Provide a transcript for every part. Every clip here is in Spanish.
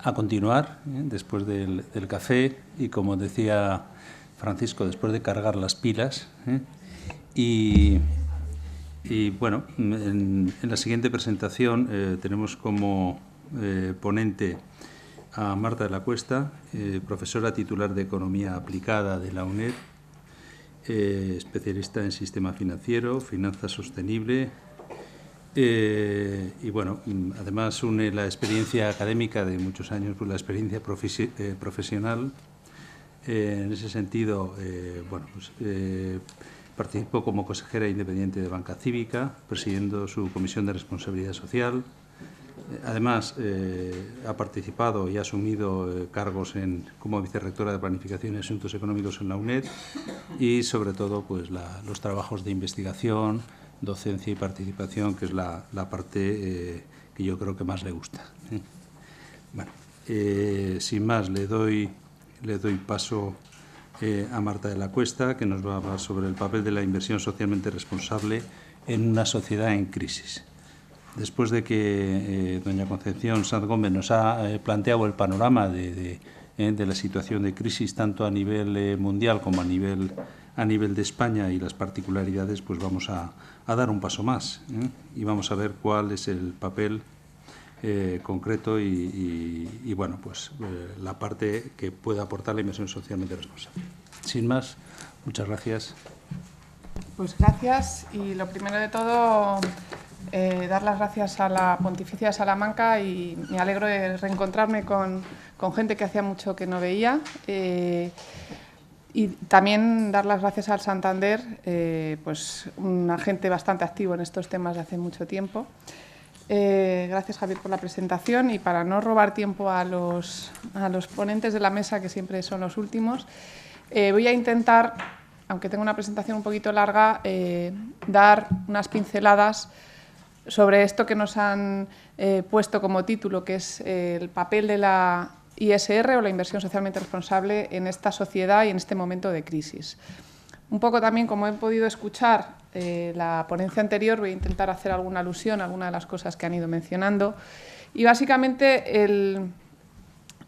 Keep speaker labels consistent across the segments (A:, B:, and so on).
A: a continuar, después del café y, como decía Francisco, después de cargar las pilas. Y bueno, en la siguiente presentación tenemos como ponente a Marta de la Cuesta, profesora titular de Economía Aplicada de la UNED, especialista en sistema financiero, finanza sostenible. Y bueno, además une la experiencia académica de muchos años con la experiencia profesional. En ese sentido, bueno, pues, participó como consejera independiente de Banca Cívica, presidiendo su Comisión de Responsabilidad Social. Además, ha participado y ha asumido cargos como vicerrectora de Planificación y Asuntos Económicos en la UNED y, sobre todo, pues, los trabajos de investigación, docencia y participación, que es la parte que yo creo que más le gusta. Bueno, sin más, le doy paso a Marta de la Cuesta, que nos va a hablar sobre el papel de la inversión socialmente responsable en una sociedad en crisis. Después de que doña Concepción Sanz Gómez nos ha planteado el panorama de la situación de crisis, tanto a nivel mundial como a nivel de España y las particularidades, pues vamos a dar un paso más y vamos a ver cuál es el papel concreto y bueno, pues la parte que puede aportar la inversión socialmente responsable. Sin más, muchas gracias.
B: Pues gracias, y lo primero de todo, dar las gracias a la Pontificia de Salamanca, y me alegro de reencontrarme con gente que hacía mucho que no veía. Y también dar las gracias al Santander, pues un agente bastante activo en estos temas de hace mucho tiempo. Gracias, Javier, por la presentación, y para no robar tiempo a los ponentes de la mesa, que siempre son los últimos, voy a intentar, aunque tengo una presentación un poquito larga, dar unas pinceladas sobre esto que nos han puesto como título, que es el papel de la ISR, o la inversión socialmente responsable, en esta sociedad y en este momento de crisis. Un poco también, como he podido escuchar la ponencia anterior, voy a intentar hacer alguna alusión a alguna de las cosas que han ido mencionando. Y básicamente el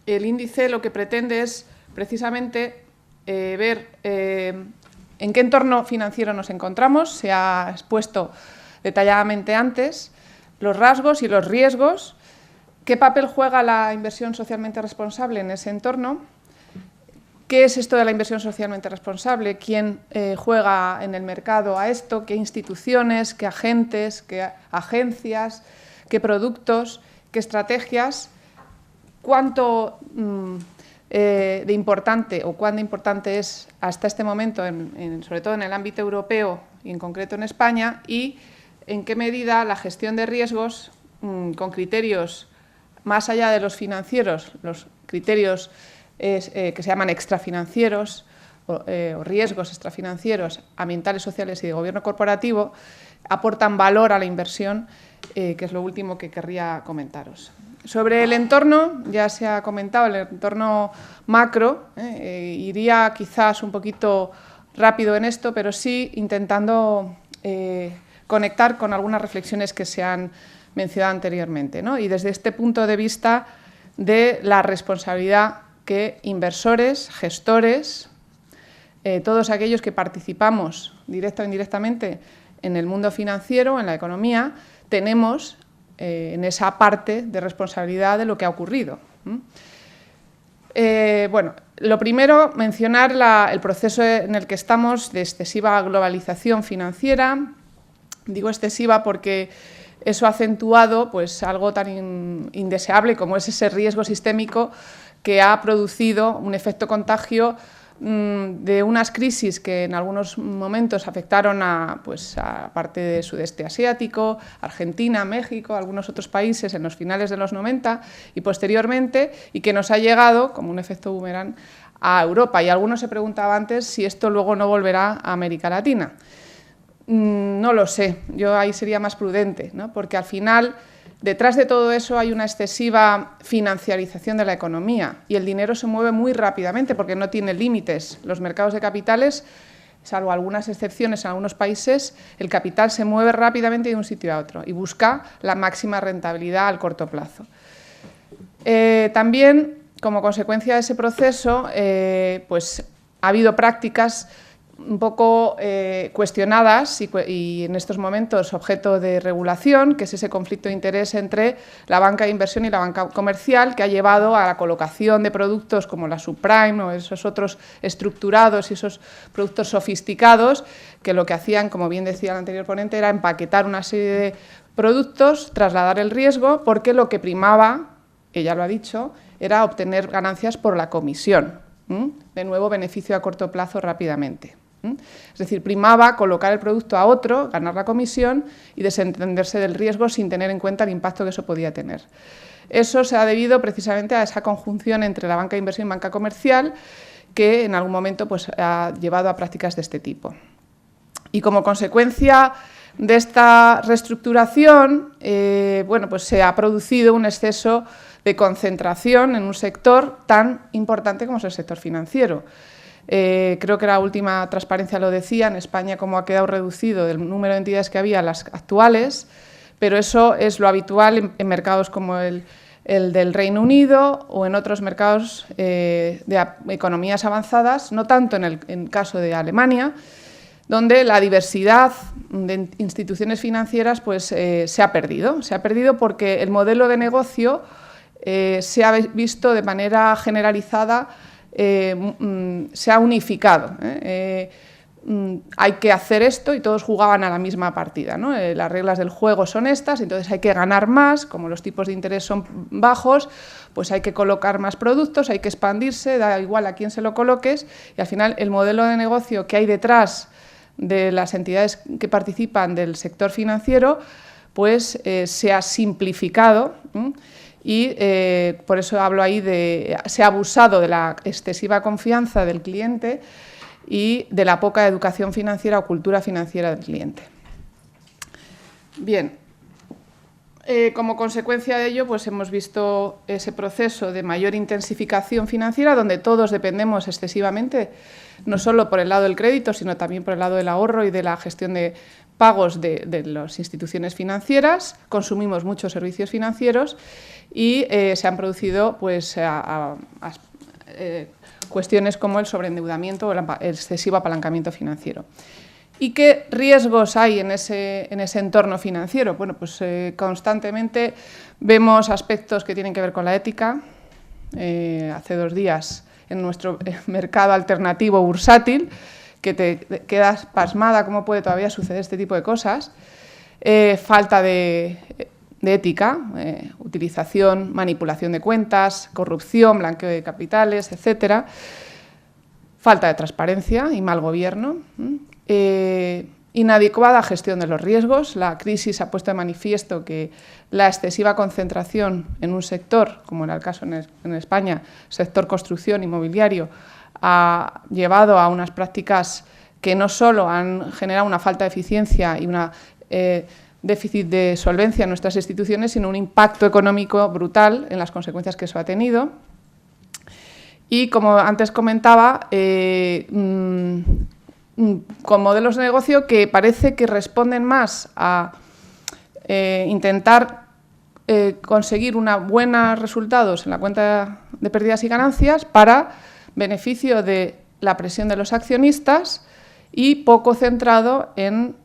B: índice lo que pretende es precisamente ver en qué entorno financiero nos encontramos. Se ha expuesto detalladamente antes los rasgos y los riesgos. ¿Qué papel juega la inversión socialmente responsable en ese entorno? ¿Qué es esto de la inversión socialmente responsable? ¿Quién juega en el mercado a esto? ¿Qué instituciones? ¿Qué agentes? ¿Qué agencias? ¿Qué productos? ¿Qué estrategias? ¿Cuánto de importante o cuán importante es hasta este momento, sobre todo en el ámbito europeo y en concreto en España? ¿Y en qué medida la gestión de riesgos con criterios más allá de los financieros, los criterios que se llaman extrafinancieros o riesgos extrafinancieros, ambientales, sociales y de gobierno corporativo, aportan valor a la inversión, que es lo último que querría comentaros. Sobre el entorno, ya se ha comentado, el entorno macro, iría quizás un poquito rápido en esto, pero sí intentando conectar con algunas reflexiones que se han mencionado anteriormente, ¿no? Y desde este punto de vista de la responsabilidad que inversores, gestores, todos aquellos que participamos directa o indirectamente en el mundo financiero, en la economía, tenemos en esa parte de responsabilidad de lo que ha ocurrido. Bueno, lo primero, mencionar el proceso en el que estamos de excesiva globalización financiera. Digo excesiva porque eso ha acentuado pues, algo tan indeseable como es ese riesgo sistémico que ha producido un efecto contagio de unas crisis que en algunos momentos afectaron a parte del sudeste asiático, Argentina, México, algunos otros países en los finales de los 90 y posteriormente, y que nos ha llegado como un efecto boomerang a Europa. Y algunos se preguntaban antes si esto luego no volverá a América Latina. No lo sé, yo ahí sería más prudente, ¿no? Porque al final, detrás de todo eso hay una excesiva financiarización de la economía y el dinero se mueve muy rápidamente porque no tiene límites. Los mercados de capitales, salvo algunas excepciones en algunos países, el capital se mueve rápidamente de un sitio a otro y busca la máxima rentabilidad al corto plazo. También, como consecuencia de ese proceso, pues ha habido prácticas un poco cuestionadas y en estos momentos objeto de regulación, que es ese conflicto de interés entre la banca de inversión y la banca comercial, que ha llevado a la colocación de productos como la subprime o esos otros estructurados y esos productos sofisticados, que lo que hacían, como bien decía el anterior ponente, era empaquetar una serie de productos, trasladar el riesgo, porque lo que primaba, ella lo ha dicho, era obtener ganancias por la comisión. De nuevo, beneficio a corto plazo rápidamente. Es decir, primaba colocar el producto a otro, ganar la comisión y desentenderse del riesgo sin tener en cuenta el impacto que eso podía tener. Eso se ha debido precisamente a esa conjunción entre la banca de inversión y banca comercial que en algún momento pues, ha llevado a prácticas de este tipo. Y como consecuencia de esta reestructuración, bueno, pues se ha producido un exceso de concentración en un sector tan importante como es el sector financiero. Creo que la última transparencia lo decía, en España como ha quedado reducido el número de entidades que había a las actuales, pero eso es lo habitual en mercados como el del Reino Unido o en otros mercados de economías avanzadas, no tanto en el caso de Alemania, donde la diversidad de instituciones financieras pues, se ha perdido. Se ha perdido porque el modelo de negocio se ha visto de manera generalizada, se ha unificado. Hay que hacer esto y todos jugaban a la misma partida, ¿no? Las reglas del juego son estas, entonces hay que ganar más, como los tipos de interés son bajos, pues hay que colocar más productos, hay que expandirse, da igual a quién se lo coloques, y al final el modelo de negocio que hay detrás de las entidades que participan del sector financiero, pues se ha simplificado, y por eso hablo ahí de se ha abusado de la excesiva confianza del cliente y de la poca educación financiera o cultura financiera del cliente. Bien, como consecuencia de ello, pues hemos visto ese proceso de mayor intensificación financiera donde todos dependemos excesivamente, no solo por el lado del crédito, sino también por el lado del ahorro y de la gestión de pagos de las instituciones financieras, consumimos muchos servicios financieros y se han producido pues, cuestiones como el sobreendeudamiento o el excesivo apalancamiento financiero. ¿Y qué riesgos hay en ese entorno financiero? Bueno, pues constantemente vemos aspectos que tienen que ver con la ética. Hace 2 días en nuestro mercado alternativo bursátil, que te quedas pasmada cómo puede todavía suceder este tipo de cosas. Falta de ética, utilización, manipulación de cuentas, corrupción, blanqueo de capitales, etcétera. Falta de transparencia y mal gobierno. Inadecuada gestión de los riesgos. La crisis ha puesto de manifiesto que la excesiva concentración en un sector, como era el caso en España, sector construcción, inmobiliario, ha llevado a unas prácticas que no solo han generado una falta de eficiencia y un déficit de solvencia en nuestras instituciones, sino un impacto económico brutal en las consecuencias que eso ha tenido. Y, como antes comentaba, con modelos de negocio que parece que responden más a intentar conseguir unos buenos resultados en la cuenta de pérdidas y ganancias para beneficio de la presión de los accionistas y poco centrado en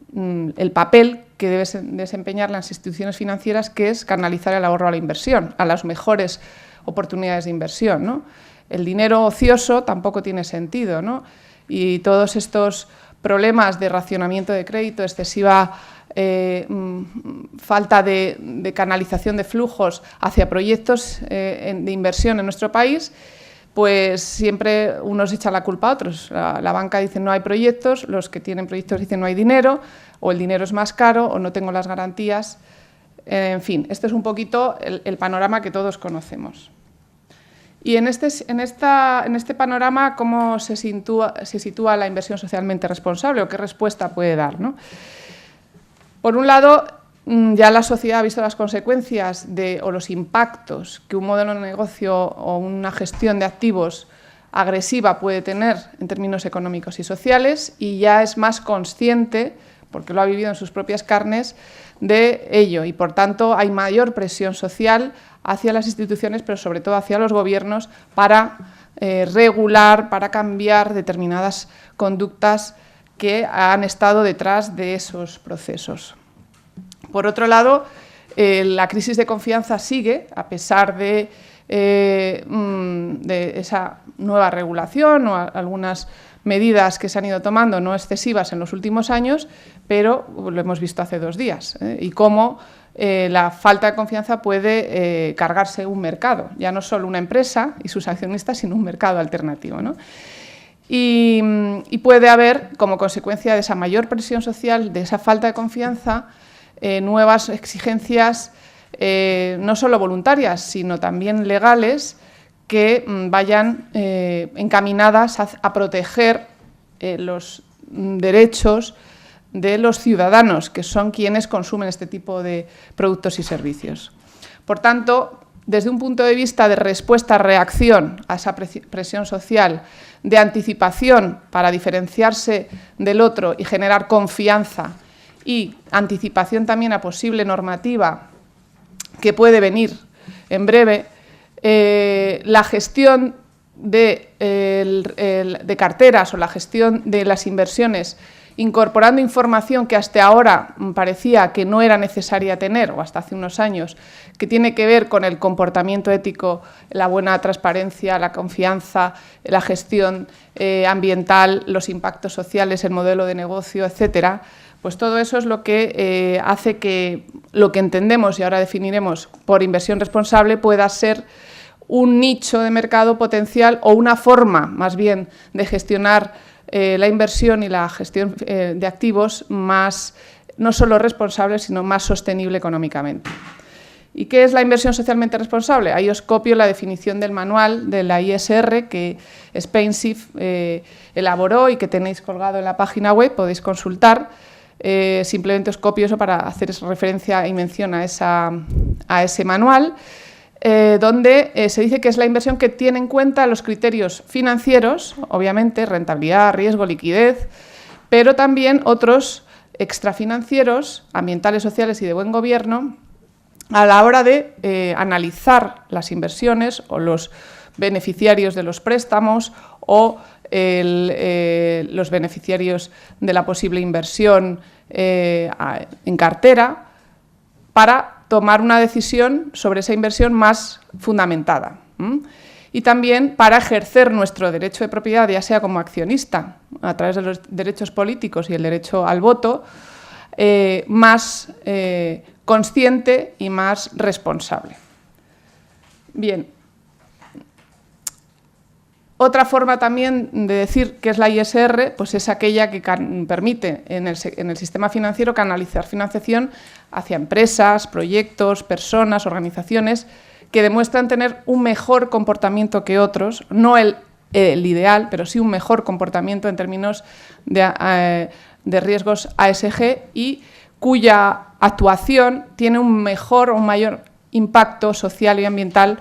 B: el papel que deben desempeñar las instituciones financieras, que es canalizar el ahorro a la inversión, a las mejores oportunidades de inversión, ¿no? El dinero ocioso tampoco tiene sentido, ¿no? Y todos estos problemas de racionamiento de crédito, excesiva falta de canalización de flujos hacia proyectos de inversión en nuestro país, pues siempre unos echan la culpa a otros. La banca dice no hay proyectos, los que tienen proyectos dicen no hay dinero, o el dinero es más caro, o no tengo las garantías. En fin, este es un poquito el panorama que todos conocemos. Y en este panorama, ¿cómo se sitúa la inversión socialmente responsable o qué respuesta puede dar, ¿no? Por un lado, ya la sociedad ha visto las consecuencias o los impactos que un modelo de negocio o una gestión de activos agresiva puede tener en términos económicos y sociales y ya es más consciente, porque lo ha vivido en sus propias carnes, de ello y, por tanto, hay mayor presión social hacia las instituciones, pero sobre todo hacia los gobiernos para regular, para cambiar determinadas conductas que han estado detrás de esos procesos. Por otro lado, la crisis de confianza sigue, a pesar de esa nueva regulación o algunas medidas que se han ido tomando no excesivas en los últimos años, pero lo hemos visto hace 2 días, y cómo la falta de confianza puede cargarse un mercado, ya no solo una empresa y sus accionistas, sino un mercado alternativo, ¿no? Y puede haber, como consecuencia de esa mayor presión social, de esa falta de confianza, nuevas exigencias, no solo voluntarias, sino también legales, que vayan encaminadas a proteger los derechos de los ciudadanos, que son quienes consumen este tipo de productos y servicios. Por tanto, desde un punto de vista de respuesta-reacción a esa presión social, de anticipación para diferenciarse del otro y generar confianza, y anticipación también a posible normativa que puede venir en breve, la gestión de carteras o la gestión de las inversiones, incorporando información que hasta ahora parecía que no era necesaria tener, o hasta hace unos años, que tiene que ver con el comportamiento ético, la buena transparencia, la confianza, la gestión ambiental, los impactos sociales, el modelo de negocio, etcétera. Pues todo eso es lo que hace que lo que entendemos y ahora definiremos por inversión responsable pueda ser un nicho de mercado potencial o una forma, más bien, de gestionar la inversión y la gestión de activos más, no solo responsable, sino más sostenible económicamente. ¿Y qué es la inversión socialmente responsable? Ahí os copio la definición del manual de la ISR que Spainsif elaboró y que tenéis colgado en la página web, podéis consultar. Simplemente os copio eso para hacer referencia y mención a ese manual, donde se dice que es la inversión que tiene en cuenta los criterios financieros, obviamente, rentabilidad, riesgo, liquidez, pero también otros extrafinancieros, ambientales, sociales y de buen gobierno, a la hora de analizar las inversiones o los beneficiarios de los préstamos o los beneficiarios de la posible inversión en cartera, para tomar una decisión sobre esa inversión más fundamentada. Y también para ejercer nuestro derecho de propiedad, ya sea como accionista, a través de los derechos políticos y el derecho al voto, más consciente y más responsable. Bien. Otra forma también de decir que es la ISR, pues es aquella que permite en el sistema financiero canalizar financiación hacia empresas, proyectos, personas, organizaciones que demuestran tener un mejor comportamiento que otros, no el ideal, pero sí un mejor comportamiento en términos de riesgos ASG y cuya actuación tiene un mejor o un mayor impacto social y ambiental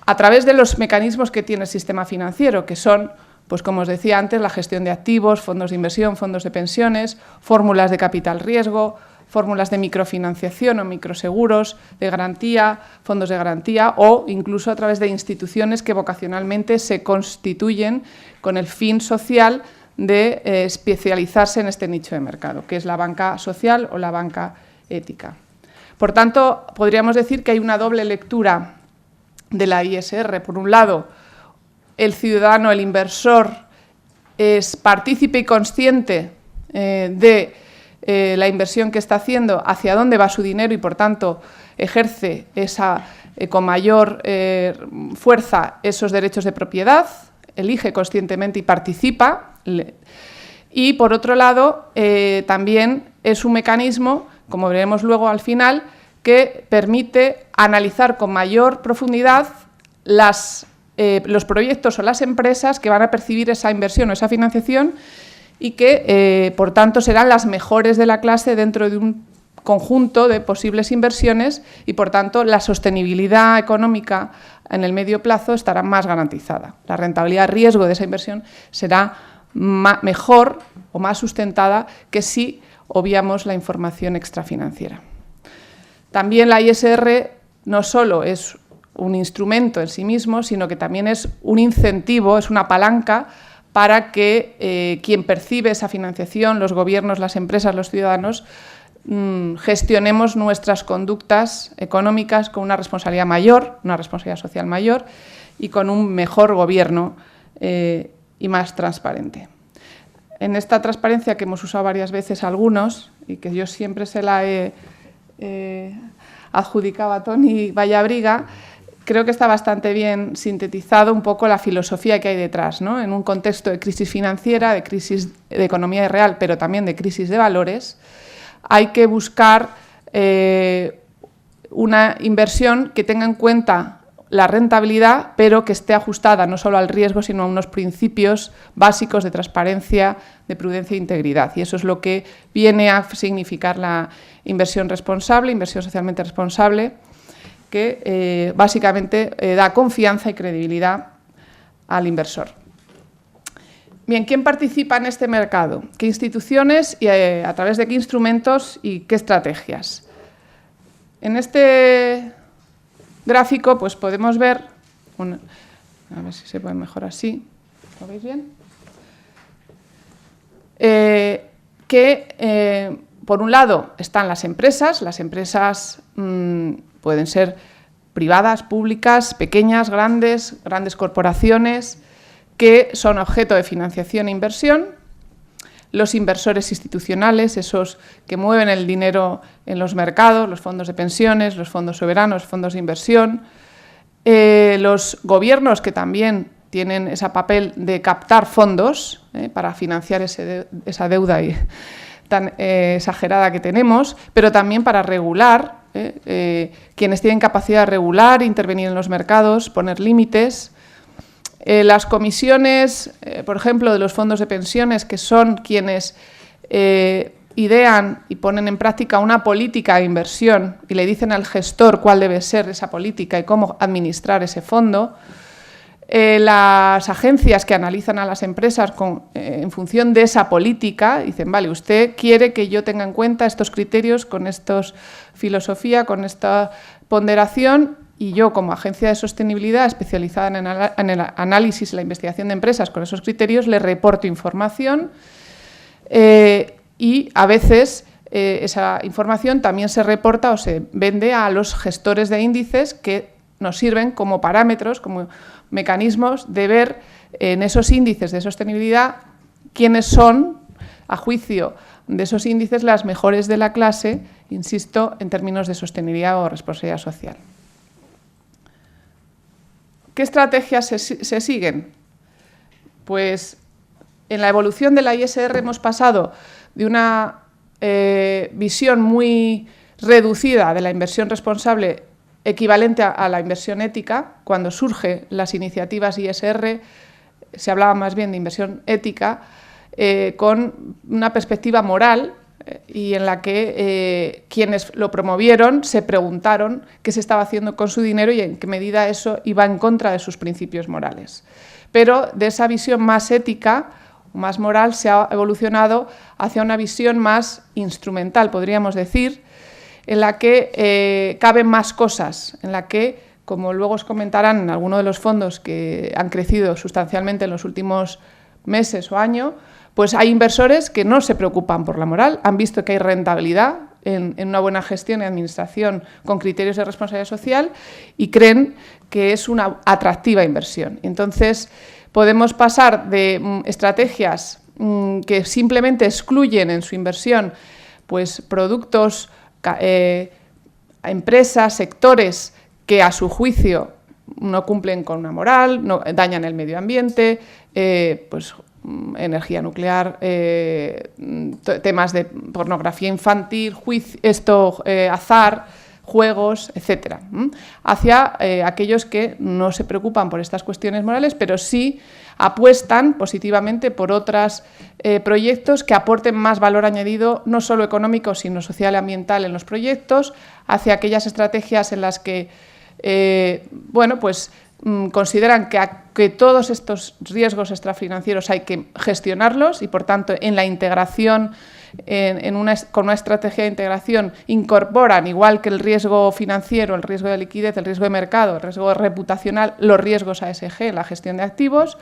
B: a través de los mecanismos que tiene el sistema financiero, que son, pues como os decía antes, la gestión de activos, fondos de inversión, fondos de pensiones, fórmulas de capital riesgo, fórmulas de microfinanciación o microseguros de garantía, fondos de garantía o incluso a través de instituciones que vocacionalmente se constituyen con el fin social de especializarse en este nicho de mercado, que es la banca social o la banca ética. Por tanto, podríamos decir que hay una doble lectura de la ISR. Por un lado, el ciudadano, el inversor, es partícipe y consciente de la inversión que está haciendo, hacia dónde va su dinero y, por tanto, ejerce con mayor fuerza esos derechos de propiedad, elige conscientemente y participa. Y, por otro lado, también es un mecanismo, como veremos luego al final, que permite analizar con mayor profundidad los proyectos o las empresas que van a percibir esa inversión o esa financiación y que, por tanto, serán las mejores de la clase dentro de un conjunto de posibles inversiones y, por tanto, la sostenibilidad económica en el medio plazo estará más garantizada. La rentabilidad-riesgo de esa inversión será mejor o más sustentada que si obviamos la información extrafinanciera. También la ISR no solo es un instrumento en sí mismo, sino que también es un incentivo, es una palanca para que quien percibe esa financiación, los gobiernos, las empresas, los ciudadanos, gestionemos nuestras conductas económicas con una responsabilidad mayor, una responsabilidad social mayor y con un mejor gobierno y más transparente. En esta transparencia que hemos usado varias veces algunos y que yo siempre se la he adjudicado a Toni Vallabriga, creo que está bastante bien sintetizado un poco la filosofía que hay detrás, ¿no? En un contexto de crisis financiera, de crisis de economía real, pero también de crisis de valores, hay que buscar una inversión que tenga en cuenta la rentabilidad, pero que esté ajustada no solo al riesgo, sino a unos principios básicos de transparencia, de prudencia e integridad. Y eso es lo que viene a significar la inversión responsable, inversión socialmente responsable, que básicamente da confianza y credibilidad al inversor. Bien, ¿quién participa en este mercado? ¿Qué instituciones y a través de qué instrumentos y qué estrategias? En este gráfico pues podemos ver, a ver si se puede mejor así, ¿lo veis bien? Que por un lado están las empresas pueden ser privadas, públicas, pequeñas, grandes corporaciones que son objeto de financiación e inversión, los inversores institucionales, esos que mueven el dinero en los mercados, los fondos de pensiones, los fondos soberanos, fondos de inversión, los gobiernos que también tienen ese papel de captar fondos para financiar esa deuda tan exagerada que tenemos, pero también para regular, quienes tienen capacidad de regular, intervenir en los mercados, poner límites. Las comisiones, por ejemplo, de los fondos de pensiones, que son quienes idean y ponen en práctica una política de inversión y le dicen al gestor cuál debe ser esa política y cómo administrar ese fondo. Las agencias que analizan a las empresas en función de esa política, dicen, vale, usted quiere que yo tenga en cuenta estos criterios, con esta filosofía, con esta ponderación, y yo como agencia de sostenibilidad especializada en el análisis y la investigación de empresas con esos criterios, le reporto información y a veces esa información también se reporta o se vende a los gestores de índices que nos sirven como parámetros, como mecanismos de ver en esos índices de sostenibilidad quiénes son, a juicio de esos índices, las mejores de la clase, insisto, en términos de sostenibilidad o responsabilidad social. ¿Qué estrategias se siguen? Pues en la evolución de la ISR hemos pasado de una visión muy reducida de la inversión responsable equivalente a la inversión ética. Cuando surgen las iniciativas ISR se hablaba más bien de inversión ética, con una perspectiva moral y en la que quienes lo promovieron se preguntaron qué se estaba haciendo con su dinero y en qué medida eso iba en contra de sus principios morales. Pero de esa visión más ética, más moral, se ha evolucionado hacia una visión más instrumental, podríamos decir, en la que caben más cosas, en la que, como luego os comentarán en algunos de los fondos que han crecido sustancialmente en los últimos meses o años, pues hay inversores que no se preocupan por la moral, han visto que hay rentabilidad en una buena gestión y administración con criterios de responsabilidad social y creen que es una atractiva inversión. Entonces, podemos pasar de estrategias que simplemente excluyen en su inversión pues, productos, empresas, sectores que a su juicio no cumplen con una moral, no, dañan el medio ambiente, pues energía nuclear, temas de pornografía infantil, azar, juegos, etcétera, hacia aquellos que no se preocupan por estas cuestiones morales, pero sí apuestan positivamente por otros proyectos que aporten más valor añadido, no solo económico, sino social y ambiental en los proyectos, hacia aquellas estrategias en las que bueno, pues consideran que todos estos riesgos extrafinancieros hay que gestionarlos y, por tanto, en la integración, con una estrategia de integración, incorporan, igual que el riesgo financiero, el riesgo de liquidez, el riesgo de mercado, el riesgo reputacional, los riesgos ASG, la gestión de activos,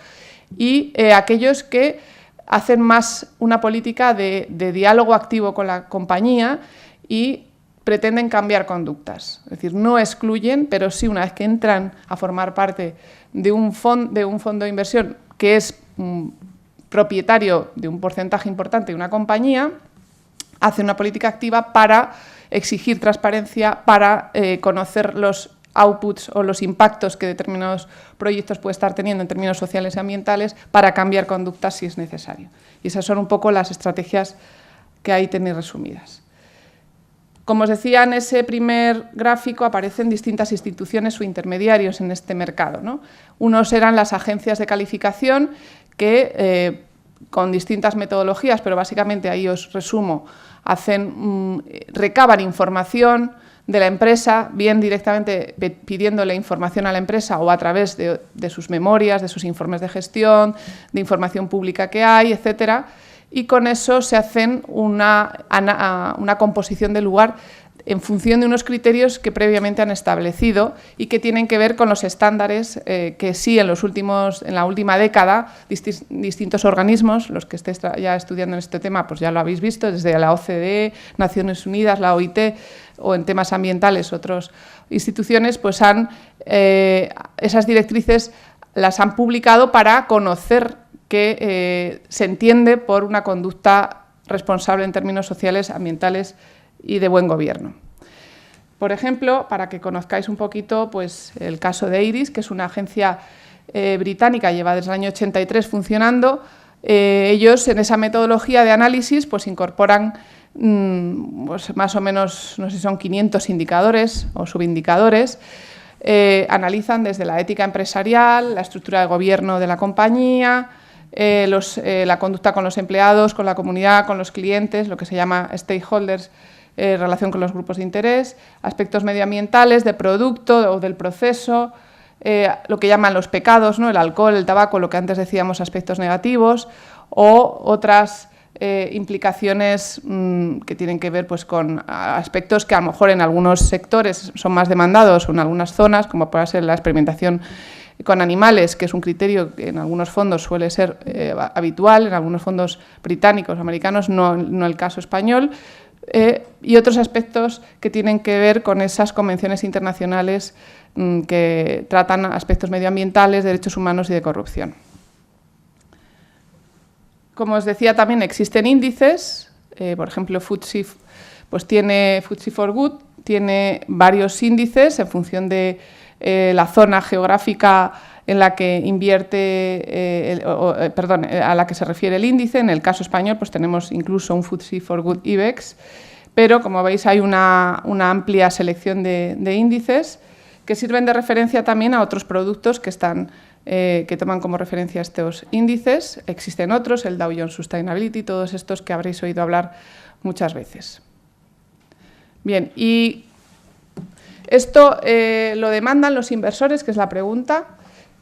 B: y aquellos que hacen más una política de diálogo activo con la compañía y pretenden cambiar conductas. Es decir, no excluyen, pero sí, una vez que entran a formar parte de un fondo de inversión que es propietario de un porcentaje importante de una compañía, hacen una política activa para exigir transparencia, para conocer los outputs o los impactos que determinados proyectos pueden estar teniendo en términos sociales y ambientales, para cambiar conductas si es necesario. Y esas son un poco las estrategias que ahí tenéis resumidas. Como os decía, en ese primer gráfico aparecen distintas instituciones o intermediarios en este mercado, ¿no? Unos eran las agencias de calificación que, con distintas metodologías, pero básicamente ahí os resumo, recaban información de la empresa, bien directamente pidiéndole información a la empresa o a través de sus memorias, de sus informes de gestión, de información pública que hay, etcétera. Y con eso se hacen una composición del lugar en función de unos criterios que previamente han establecido y que tienen que ver con los estándares que sí en la última década distintos organismos, los que estéis ya estudiando en este tema, pues ya lo habéis visto, desde la OCDE, Naciones Unidas, la OIT o en temas ambientales otras instituciones, pues esas directrices las han publicado para conocer que se entiende por una conducta responsable en términos sociales, ambientales y de buen gobierno. Por ejemplo, para que conozcáis un poquito, pues, el caso de IRIS, que es una agencia británica, lleva desde el año 83 funcionando. Ellos, en esa metodología de análisis, pues incorporan pues, más o menos, no sé si son 500 indicadores o subindicadores. Analizan desde la ética empresarial, la estructura de gobierno de la compañía, la conducta con los empleados, con la comunidad, con los clientes, lo que se llama stakeholders, relación con los grupos de interés, aspectos medioambientales, de producto o del proceso, lo que llaman los pecados, ¿no? El alcohol, el tabaco, lo que antes decíamos, aspectos negativos, o otras implicaciones que tienen que ver pues, con aspectos que a lo mejor en algunos sectores son más demandados o en algunas zonas, como puede ser la experimentación con animales, que es un criterio que en algunos fondos suele ser habitual, en algunos fondos británicos o americanos, no el caso español, y otros aspectos que tienen que ver con esas convenciones internacionales que tratan aspectos medioambientales, derechos humanos y de corrupción. Como os decía, también existen índices, por ejemplo, FTSE, pues FTSE for Good tiene varios índices en función de la zona geográfica en la que invierte, a la que se refiere el índice. En el caso español, pues tenemos incluso un FTSE for Good IBEX, pero como veis hay una amplia selección de índices que sirven de referencia también a otros productos que toman como referencia estos índices. Existen otros, el Dow Jones Sustainability, todos estos que habréis oído hablar muchas veces. Bien, y esto lo demandan los inversores, que es la pregunta.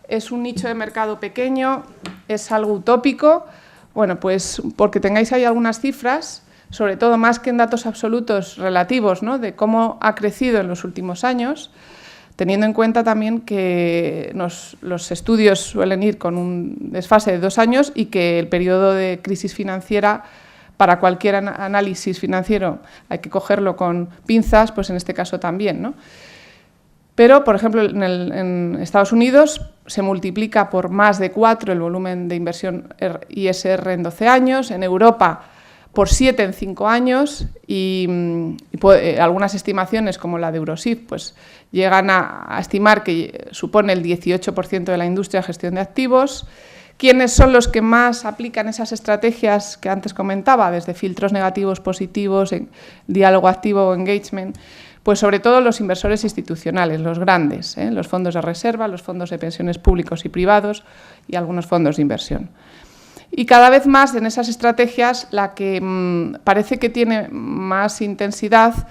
B: ¿Es un nicho de mercado pequeño? ¿Es algo utópico? Bueno, pues porque tengáis ahí algunas cifras, sobre todo más que en datos absolutos relativos, ¿no?, de cómo ha crecido en los últimos años, teniendo en cuenta también que los estudios suelen ir con un desfase de 2 años y que el periodo de crisis financiera, para cualquier análisis financiero hay que cogerlo con pinzas, pues en este caso también, ¿no? Pero, por ejemplo, en Estados Unidos se multiplica por más de 4 el volumen de inversión ISR en 12 años, en Europa por 7 en 5 años y algunas estimaciones como la de Eurosif pues, llegan a estimar que supone el 18% de la industria de gestión de activos. ¿Quiénes son los que más aplican esas estrategias que antes comentaba, desde filtros negativos, positivos, diálogo activo o engagement? Pues sobre todo los inversores institucionales, los grandes, los fondos de reserva, los fondos de pensiones públicos y privados y algunos fondos de inversión. Y cada vez más en esas estrategias la que parece que tiene más intensidad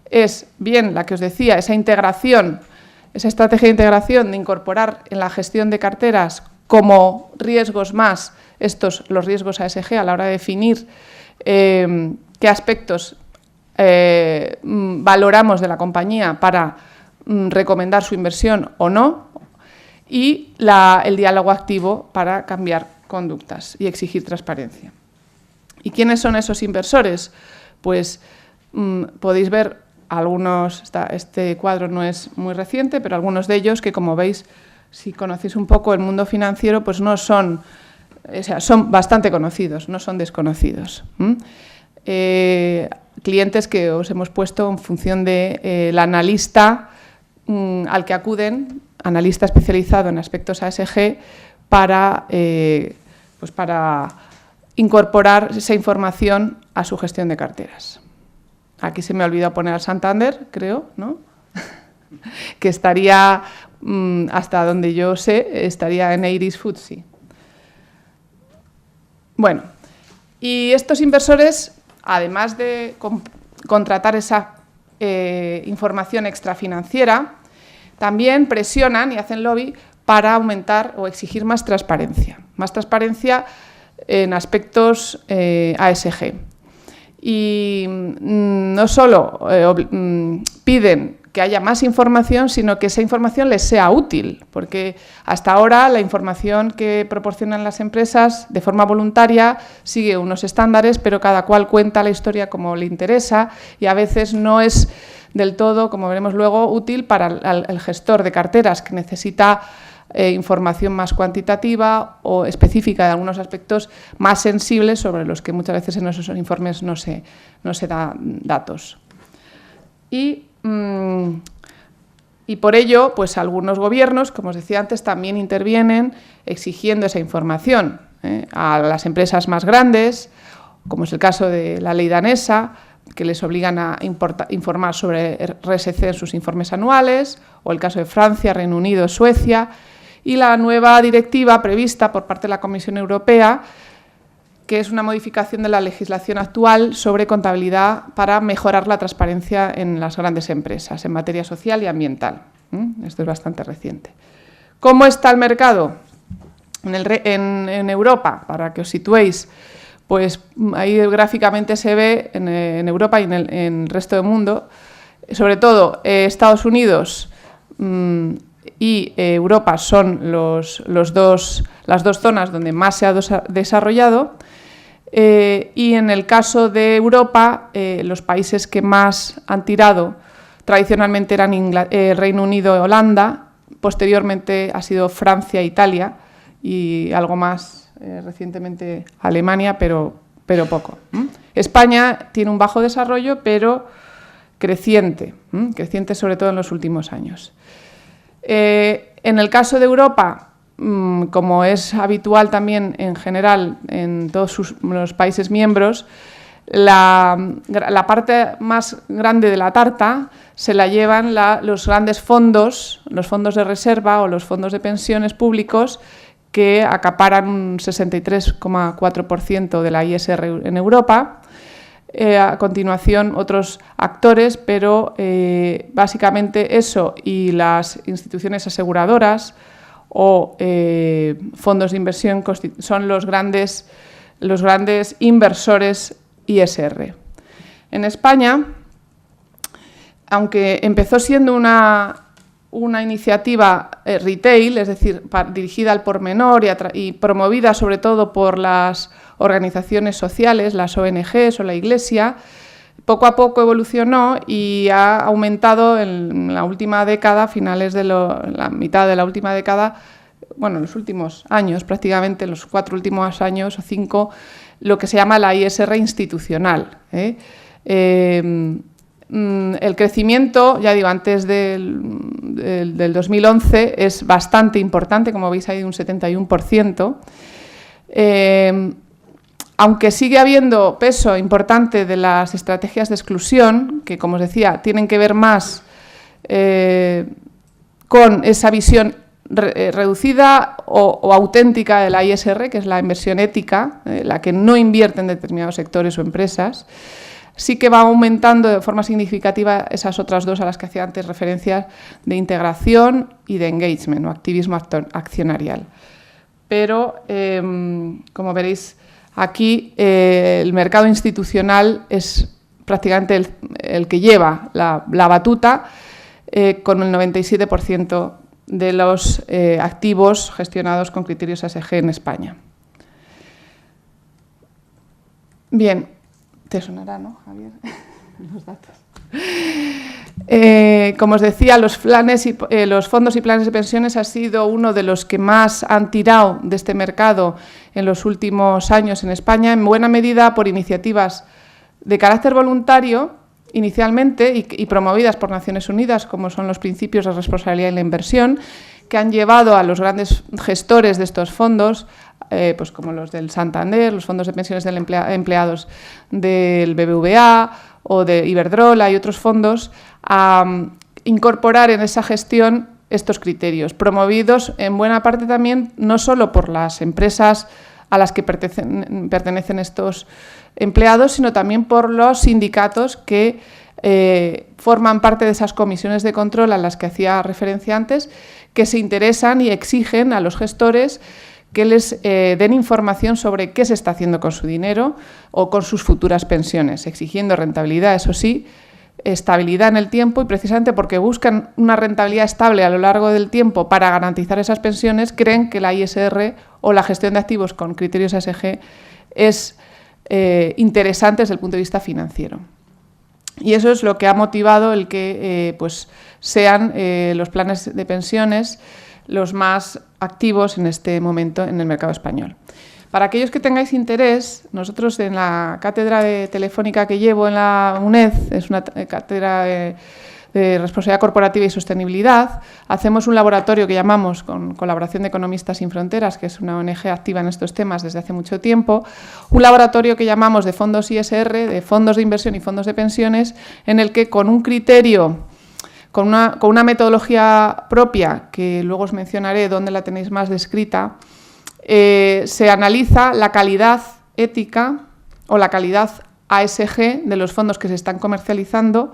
B: es bien la que os decía, esa integración esa estrategia de integración de incorporar en la gestión de carteras como riesgos más los riesgos ASG a la hora de definir qué aspectos valoramos de la compañía para recomendar su inversión o no, y el diálogo activo para cambiar conductas y exigir transparencia. ¿Y quiénes son esos inversores? Pues podéis ver algunos, este cuadro no es muy reciente, pero algunos de ellos que, como veis, si conocéis un poco el mundo financiero, pues no son, o sea, son bastante conocidos, no son desconocidos. Clientes que os hemos puesto en función del analista al que acuden, analista especializado en aspectos ASG, para incorporar esa información a su gestión de carteras. Aquí se me ha olvidado poner al Santander, creo, ¿no? Que estaría, hasta donde yo sé, estaría en Iris FTSE. Bueno, y estos inversores, además de contratar esa información extrafinanciera, también presionan y hacen lobby para aumentar o exigir más transparencia en aspectos ASG. Y no solo piden que haya más información, sino que esa información les sea útil, porque hasta ahora la información que proporcionan las empresas de forma voluntaria sigue unos estándares, pero cada cual cuenta la historia como le interesa y a veces no es del todo, como veremos luego, útil para el gestor de carteras que necesita información más cuantitativa o específica de algunos aspectos más sensibles sobre los que muchas veces en esos informes no se da datos. Y por ello, pues algunos gobiernos, como os decía antes, también intervienen exigiendo esa información a las empresas más grandes, como es el caso de la ley danesa, que les obligan a informar sobre RSC en sus informes anuales, o el caso de Francia, Reino Unido, Suecia, y la nueva directiva prevista por parte de la Comisión Europea, que es una modificación de la legislación actual sobre contabilidad para mejorar la transparencia en las grandes empresas en materia social y ambiental. Esto es bastante reciente. ¿Cómo está el mercado en Europa? Para que os situéis, pues ahí gráficamente se ve en Europa y en el resto del mundo, sobre todo Estados Unidos y Europa son las dos zonas donde más se ha desarrollado, y en el caso de Europa, los países que más han tirado tradicionalmente eran Reino Unido y Holanda, posteriormente ha sido Francia e Italia y algo más recientemente Alemania, pero poco. España tiene un bajo desarrollo, pero creciente sobre todo en los últimos años. En el caso de Europa, como es habitual también en general en todos los países miembros, la parte más grande de la tarta se la llevan los grandes fondos, los fondos de reserva o los fondos de pensiones públicos, que acaparan un 63,4% de la ISR en Europa. A continuación, otros actores, pero básicamente eso y las instituciones aseguradoras o fondos de inversión son los grandes inversores ISR. En España, aunque empezó siendo una iniciativa retail, es decir, dirigida al por menor y promovida sobre todo por las organizaciones sociales, las ONGs o la Iglesia, poco a poco evolucionó y ha aumentado en la última década, finales de la mitad de la última década, bueno, en los últimos años, prácticamente en los 4 últimos años o 5, lo que se llama la ISR institucional. El crecimiento, ya digo, antes del 2011 es bastante importante, como veis hay un 71%, aunque sigue habiendo peso importante de las estrategias de exclusión, que como os decía, tienen que ver más con esa visión reducida o auténtica de la ISR, que es la inversión ética, la que no invierte en determinados sectores o empresas. sí que va aumentando de forma significativa esas otras dos a las que hacía antes referencia, de integración y de engagement, o activismo accionarial. Pero, como veréis aquí, el mercado institucional es prácticamente el que lleva la batuta, con el 97% de los activos gestionados con criterios ESG en España. Bien, te sonará, ¿no, Javier? Los datos. Como os decía, los fondos y planes de pensiones ha sido uno de los que más han tirado de este mercado en los últimos años en España, en buena medida por iniciativas de carácter voluntario, inicialmente, y promovidas por Naciones Unidas, como son los principios de responsabilidad en la inversión, que han llevado a los grandes gestores de estos fondos, pues como los del Santander, los fondos de pensiones de empleados del BBVA o de Iberdrola y otros fondos, a incorporar en esa gestión estos criterios, promovidos en buena parte también no solo por las empresas a las que pertenecen estos empleados, sino también por los sindicatos que forman parte de esas comisiones de control a las que hacía referencia antes, que se interesan y exigen a los gestores que les den información sobre qué se está haciendo con su dinero o con sus futuras pensiones, exigiendo rentabilidad, eso sí, estabilidad en el tiempo, y precisamente porque buscan una rentabilidad estable a lo largo del tiempo para garantizar esas pensiones, creen que la ISR o la gestión de activos con criterios ESG es interesante desde el punto de vista financiero. Y eso es lo que ha motivado el que pues sean los planes de pensiones los más activos en este momento en el mercado español. Para aquellos que tengáis interés, nosotros en la cátedra de Telefónica que llevo en la UNED, es una cátedra de responsabilidad corporativa y sostenibilidad, hacemos un laboratorio que llamamos, con colaboración de Economistas Sin Fronteras, que es una ONG activa en estos temas desde hace mucho tiempo, un laboratorio que llamamos de fondos ISR, de fondos de inversión y fondos de pensiones, en el que con un criterio, con una metodología propia, que luego os mencionaré dónde la tenéis más descrita, se analiza la calidad ética o la calidad ASG de los fondos que se están comercializando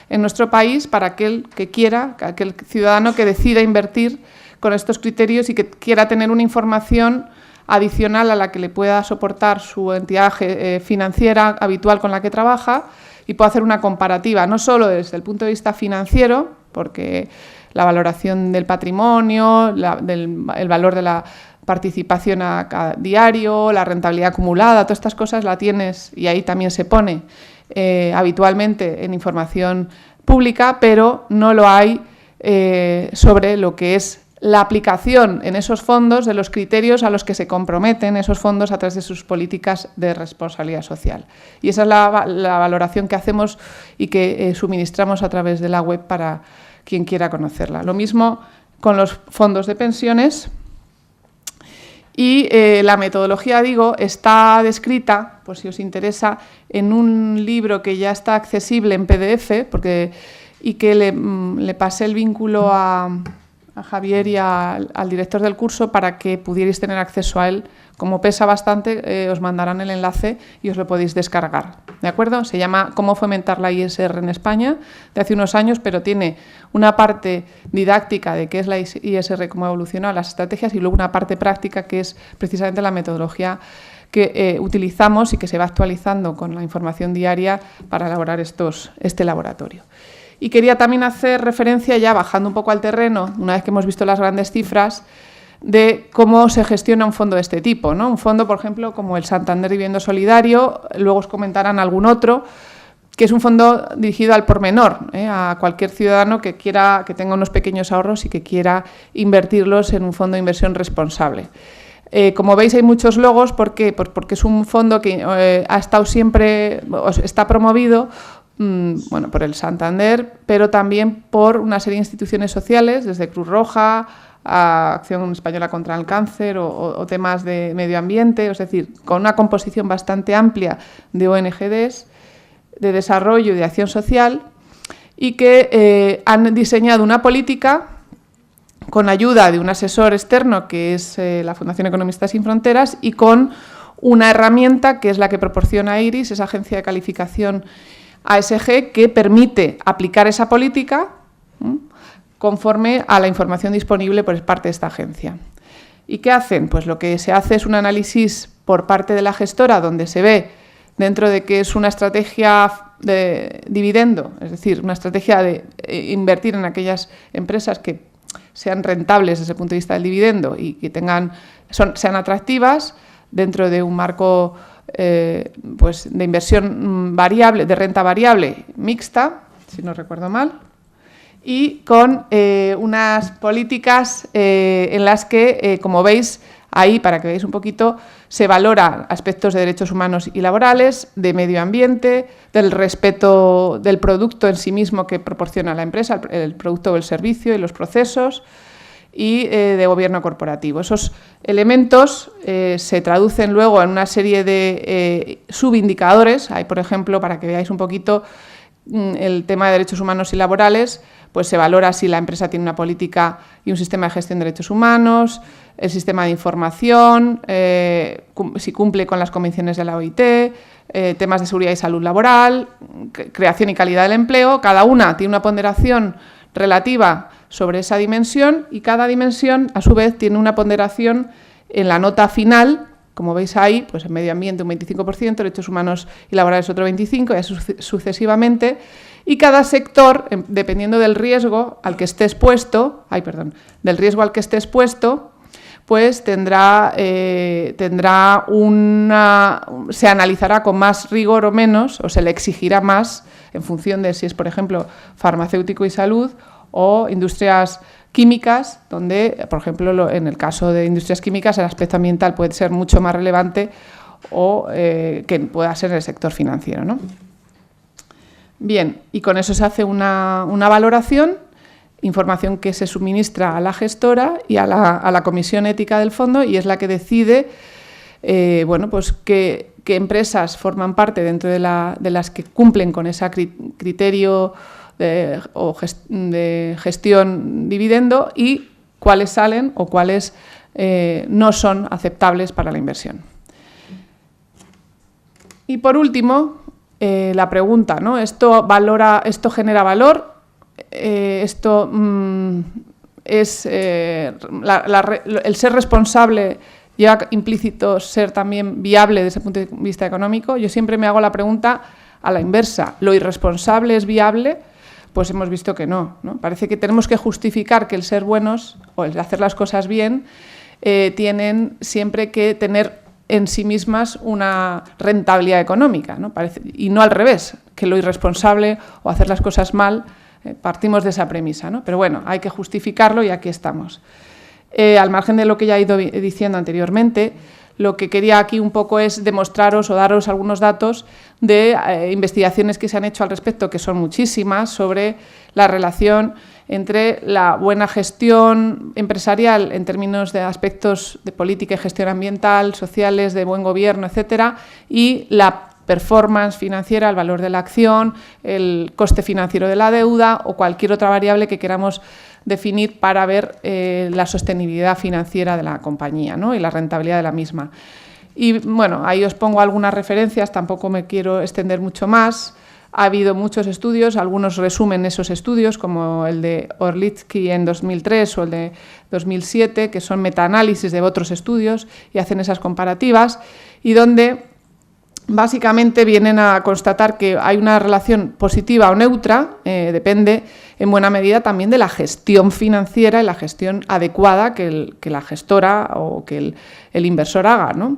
B: en nuestro país para aquel que quiera, aquel ciudadano que decida invertir con estos criterios y que quiera tener una información adicional a la que le pueda soportar su entidad financiera habitual con la que trabaja y pueda hacer una comparativa, no solo desde el punto de vista financiero, porque la valoración del patrimonio, el valor de la participación a diario, la rentabilidad acumulada, todas estas cosas la tienes y ahí también se pone habitualmente en información pública, pero no lo hay sobre lo que es la aplicación en esos fondos de los criterios a los que se comprometen esos fondos a través de sus políticas de responsabilidad social. Y esa es la valoración que hacemos y que suministramos a través de la web para quien quiera conocerla. Lo mismo con los fondos de pensiones. Y la metodología, digo, está descrita, por si os interesa, en un libro que ya está accesible en PDF, y que le pasé el vínculo a Javier y al director del curso para que pudierais tener acceso a él. Como pesa bastante, os mandarán el enlace y os lo podéis descargar. ¿De acuerdo? Se llama Cómo fomentar la ISR en España, de hace unos años, pero tiene una parte didáctica de qué es la ISR, cómo ha evolucionado las estrategias, y luego una parte práctica que es precisamente la metodología que utilizamos y que se va actualizando con la información diaria para elaborar este laboratorio. Y quería también hacer referencia, ya bajando un poco al terreno, una vez que hemos visto las grandes cifras, de cómo se gestiona un fondo de este tipo, ¿no? Un fondo, por ejemplo, como el Santander Vivienda Solidario, luego os comentarán algún otro, que es un fondo dirigido al por menor, a cualquier ciudadano que tenga unos pequeños ahorros y que quiera invertirlos en un fondo de inversión responsable. Como veis, hay muchos logos. ¿Por qué? Pues porque es un fondo que ha estado siempre, está promovido por el Santander, pero también por una serie de instituciones sociales, desde Cruz Roja a Acción Española contra el Cáncer o temas de medio ambiente, es decir, con una composición bastante amplia de ONGs, de desarrollo y de acción social, y que han diseñado una política con ayuda de un asesor externo, que es la Fundación Economistas Sin Fronteras, y con una herramienta que es la que proporciona IRIS, esa agencia de calificación ASG, que permite aplicar esa política conforme a la información disponible por parte de esta agencia. ¿Y qué hacen? Pues lo que se hace es un análisis por parte de la gestora donde se ve dentro de que es una estrategia de dividendo, es decir, una estrategia de invertir en aquellas empresas que sean rentables desde el punto de vista del dividendo y que sean atractivas dentro de un marco pues de inversión variable, de renta variable mixta, si no recuerdo mal, y con unas políticas en las que, como veis ahí, para que veáis un poquito, se valora aspectos de derechos humanos y laborales, de medio ambiente, del respeto del producto en sí mismo que proporciona la empresa, el producto o el servicio y los procesos, y de gobierno corporativo. Esos elementos se traducen luego en una serie de subindicadores. Hay, por ejemplo, para que veáis un poquito el tema de derechos humanos y laborales, pues se valora si la empresa tiene una política y un sistema de gestión de derechos humanos, el sistema de información, si cumple con las convenciones de la OIT, temas de seguridad y salud laboral, creación y calidad del empleo. Cada una tiene una ponderación relativa sobre esa dimensión y cada dimensión, a su vez, tiene una ponderación en la nota final. Como veis ahí, pues en medio ambiente un 25%, derechos humanos y laborales otro 25%, y así sucesivamente. Y cada sector, dependiendo del riesgo al que esté expuesto, pues se analizará con más rigor o menos, o se le exigirá más, en función de si es, por ejemplo, farmacéutico y salud o industrias químicas, donde, por ejemplo, en el caso de industrias químicas, el aspecto ambiental puede ser mucho más relevante o que pueda ser el sector financiero, ¿no? Bien, y con eso se hace una valoración, información que se suministra a la gestora y a la comisión ética del fondo, y es la que decide pues qué empresas forman parte dentro de las que cumplen con ese criterio de gestión dividendo y cuáles salen o cuáles no son aceptables para la inversión. Y por último, la pregunta, ¿no? ¿Esto genera valor? ¿Esto es el ser responsable lleva implícito ser también viable desde el punto de vista económico? Yo siempre me hago la pregunta a la inversa. ¿Lo irresponsable es viable? Pues hemos visto que no, ¿no? Parece que tenemos que justificar que el ser buenos o el hacer las cosas bien tienen siempre que tener en sí mismas una rentabilidad económica, ¿no? Y no al revés, que lo irresponsable o hacer las cosas mal, partimos de esa premisa, ¿no? Pero bueno, hay que justificarlo y aquí estamos. Al margen de lo que ya he ido diciendo anteriormente, lo que quería aquí un poco es demostraros o daros algunos datos de investigaciones que se han hecho al respecto, que son muchísimas, sobre la relación entre la buena gestión empresarial en términos de aspectos de política y gestión ambiental, sociales, de buen gobierno, etcétera, y la performance financiera, el valor de la acción, el coste financiero de la deuda o cualquier otra variable que queramos definir para ver la sostenibilidad financiera de la compañía, ¿no? Y la rentabilidad de la misma. Y bueno, ahí os pongo algunas referencias, tampoco me quiero extender mucho más. Ha habido muchos estudios, algunos resumen esos estudios, como el de Orlitsky en 2003 o el de 2007, que son metaanálisis de otros estudios y hacen esas comparativas, y donde básicamente vienen a constatar que hay una relación positiva o neutra, depende en buena medida también de la gestión financiera y la gestión adecuada que la gestora o que el inversor haga, ¿no?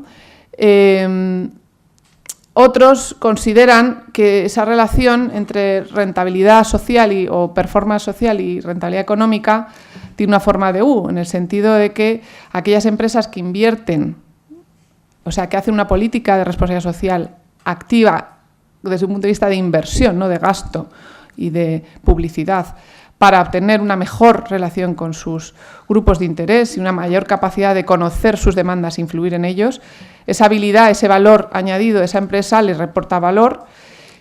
B: Otros consideran que esa relación entre rentabilidad social o performance social y rentabilidad económica tiene una forma de U, en el sentido de que aquellas empresas que invierten, o sea, que hacen una política de responsabilidad social activa desde un punto de vista de inversión, no de gasto y de publicidad, para obtener una mejor relación con sus grupos de interés y una mayor capacidad de conocer sus demandas e influir en ellos, esa habilidad, ese valor añadido de esa empresa les reporta valor.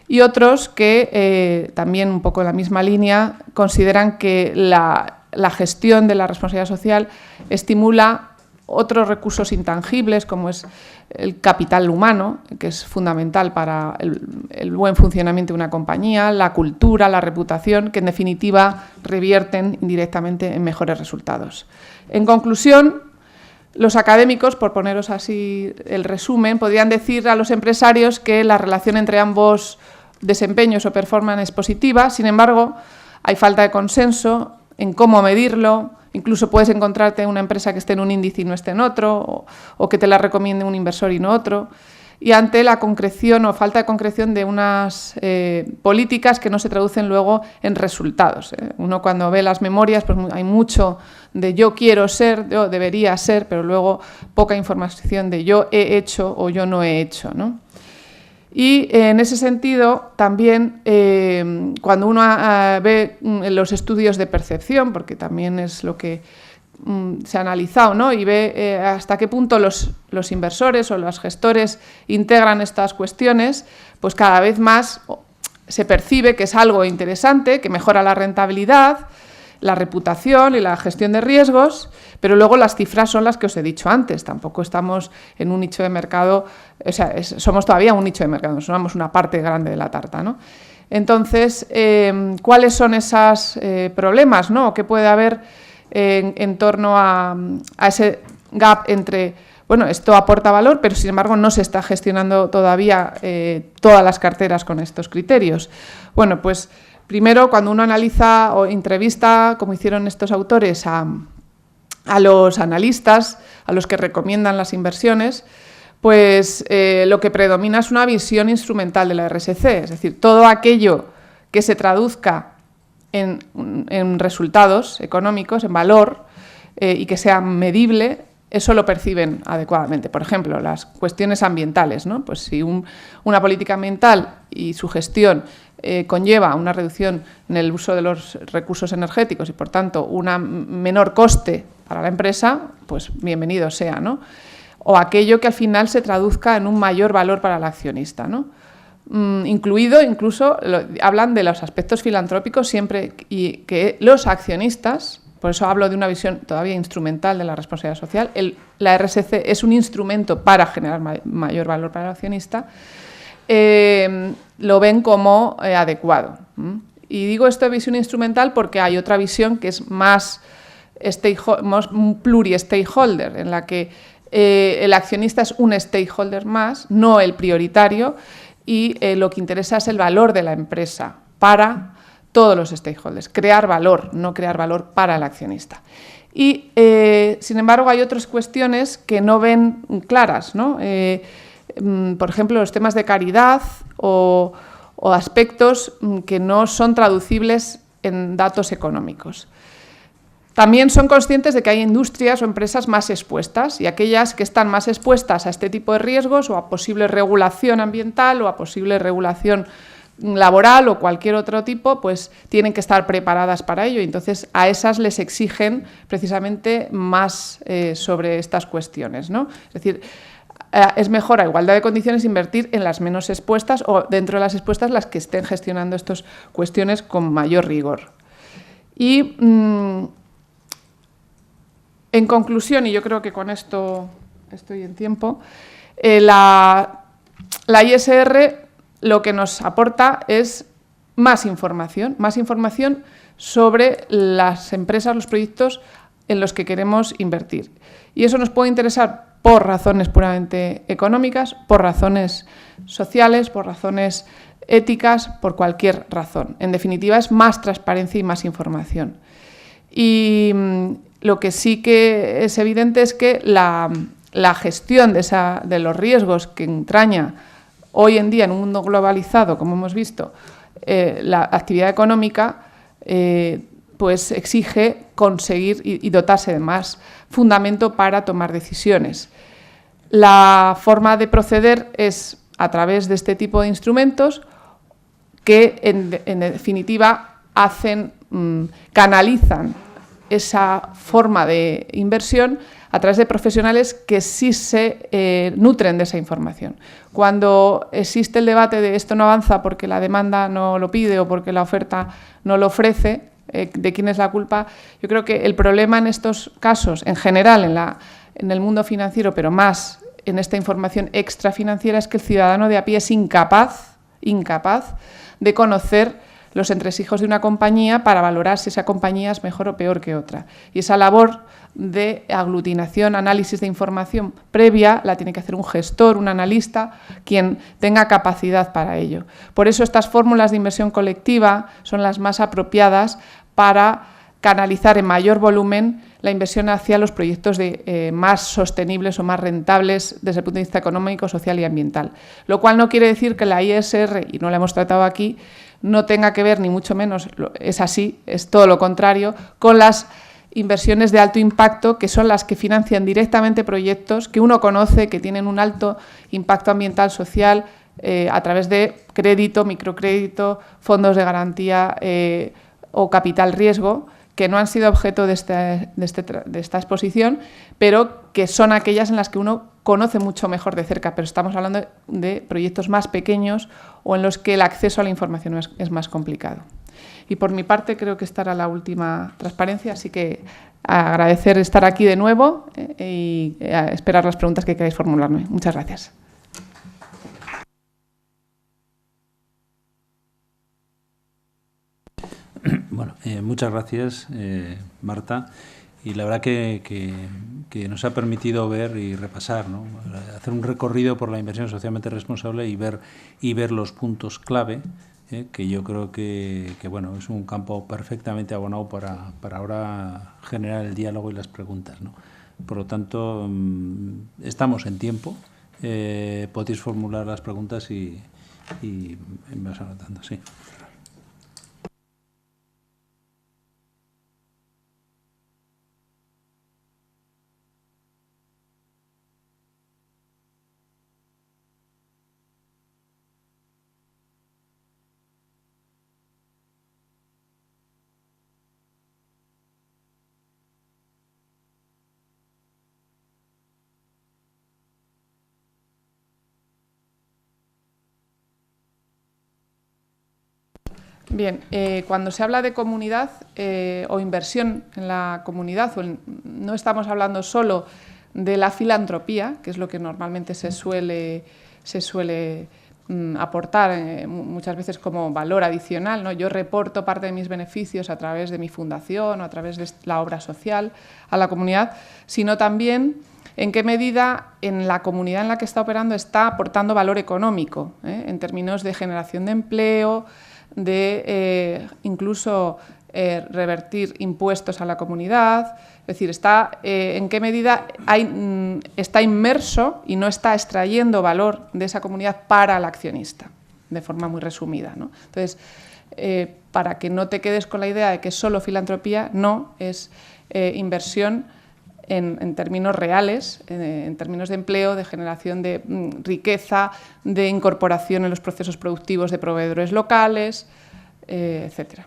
B: Y otros que, también un poco en la misma línea, consideran que la gestión de la responsabilidad social estimula otros recursos intangibles, como es el capital humano, que es fundamental para el buen funcionamiento de una compañía, la cultura, la reputación, que en definitiva revierten indirectamente en mejores resultados. En conclusión, los académicos, por poneros así el resumen, podrían decir a los empresarios que la relación entre ambos desempeños o performance es positiva. Sin embargo, hay falta de consenso en cómo medirlo. Incluso puedes encontrarte una empresa que esté en un índice y no esté en otro, o que te la recomiende un inversor y no otro. Y ante la concreción o falta de concreción de unas políticas que no se traducen luego en resultados. Uno cuando ve las memorias, pues hay mucho de yo quiero ser, yo debería ser, pero luego poca información de yo he hecho o yo no he hecho, ¿no? Y en ese sentido, también cuando uno ve los estudios de percepción, porque también es lo que se ha analizado, ¿no? Y ve hasta qué punto los inversores o los gestores integran estas cuestiones, pues cada vez más se percibe que es algo interesante, que mejora la rentabilidad, la reputación y la gestión de riesgos, pero luego las cifras son las que os he dicho antes. Tampoco estamos en un nicho de mercado, o sea, somos todavía un nicho de mercado, somos una parte grande de la tarta, ¿no? Entonces, ¿cuáles son esos problemas, ¿no? ¿Qué puede haber en torno a ese gap entre, bueno, esto aporta valor, pero sin embargo no se está gestionando todavía todas las carteras con estos criterios? Bueno, pues primero, cuando uno analiza o entrevista, como hicieron estos autores, a los analistas, a los que recomiendan las inversiones, pues lo que predomina es una visión instrumental de la RSC, es decir, todo aquello que se traduzca en resultados económicos, en valor, y que sea medible, eso lo perciben adecuadamente. Por ejemplo, las cuestiones ambientales, ¿no? Pues si una política ambiental y su gestión conlleva una reducción en el uso de los recursos energéticos y, por tanto, un menor coste para la empresa, pues bienvenido sea, ¿no? O aquello que al final se traduzca en un mayor valor para el accionista, ¿no? Incluso, hablan de los aspectos filantrópicos siempre y que los accionistas, por eso hablo de una visión todavía instrumental de la responsabilidad social, la RSC es un instrumento para generar mayor valor para el accionista, lo ven como adecuado. Y digo esto de visión instrumental porque hay otra visión que es más pluri-stakeholder, en la que el accionista es un stakeholder más, no el prioritario, y lo que interesa es el valor de la empresa para todos los stakeholders, crear valor, no crear valor para el accionista. Y, sin embargo, hay otras cuestiones que no ven claras, ¿no? Por ejemplo, los temas de caridad o aspectos que no son traducibles en datos económicos. También son conscientes de que hay industrias o empresas más expuestas y aquellas que están más expuestas a este tipo de riesgos o a posible regulación ambiental o a posible regulación laboral o cualquier otro tipo, pues tienen que estar preparadas para ello. Y entonces a esas les exigen precisamente más sobre estas cuestiones, ¿no? Es decir, es mejor a igualdad de condiciones invertir en las menos expuestas o dentro de las expuestas las que estén gestionando estas cuestiones con mayor rigor. Y en conclusión, y yo creo que con esto estoy en tiempo, la ISR lo que nos aporta es más información sobre las empresas, los proyectos en los que queremos invertir. Y eso nos puede interesar por razones puramente económicas, por razones sociales, por razones éticas, por cualquier razón. En definitiva, es más transparencia y más información. Y lo que sí que es evidente es que la gestión de los riesgos que entraña hoy en día en un mundo globalizado, como hemos visto, la actividad económica, pues exige conseguir y dotarse de más fundamento para tomar decisiones. La forma de proceder es a través de este tipo de instrumentos que, en definitiva, canalizan esa forma de inversión a través de profesionales que sí se nutren de esa información. Cuando existe el debate de esto no avanza porque la demanda no lo pide o porque la oferta no lo ofrece, de quién es la culpa, yo creo que el problema en estos casos, en general, en el mundo financiero, pero más en esta información extrafinanciera, es que el ciudadano de a pie es incapaz de conocer los entresijos de una compañía para valorar si esa compañía es mejor o peor que otra. Y esa labor de aglutinación, análisis de información previa, la tiene que hacer un gestor, un analista, quien tenga capacidad para ello. Por eso estas fórmulas de inversión colectiva son las más apropiadas para canalizar en mayor volumen la inversión hacia los proyectos más sostenibles o más rentables desde el punto de vista económico, social y ambiental. Lo cual no quiere decir que la ISR, y no la hemos tratado aquí, no tenga que ver, ni mucho menos, es así, es todo lo contrario, con las inversiones de alto impacto, que son las que financian directamente proyectos que uno conoce, que tienen un alto impacto ambiental, social, a través de crédito, microcrédito, fondos de garantía o capital riesgo, que no han sido objeto de esta exposición, pero que son aquellas en las que uno conoce mucho mejor de cerca, pero estamos hablando de proyectos más pequeños o en los que el acceso a la información es más complicado. Y por mi parte creo que esta era la última transparencia, así que agradecer estar aquí de nuevo y esperar las preguntas que queráis formularme. Muchas gracias.
A: Bueno, muchas gracias, Marta. Y la verdad que nos ha permitido ver y repasar, ¿no? Hacer un recorrido por la inversión socialmente responsable y ver los puntos clave, que yo creo que bueno, es un campo perfectamente abonado para ahora generar el diálogo y las preguntas, ¿no? Por lo tanto, estamos en tiempo, podéis formular las preguntas y me vas anotando, sí.
B: Bien, cuando se habla de comunidad o inversión en la comunidad, no estamos hablando solo de la filantropía, que es lo que normalmente se suele aportar muchas veces como valor adicional, ¿no? Yo reporto parte de mis beneficios a través de mi fundación o a través de la obra social a la comunidad, sino también en qué medida en la comunidad en la que está operando está aportando valor económico, en términos de generación de empleo, de incluso revertir impuestos a la comunidad, es decir, en qué medida está inmerso y no está extrayendo valor de esa comunidad para el accionista, de forma muy resumida, ¿no? Entonces, para que no te quedes con la idea de que es solo filantropía, no, es inversión en términos reales, en términos de empleo, de generación de riqueza, de incorporación en los procesos productivos de proveedores locales, etcétera.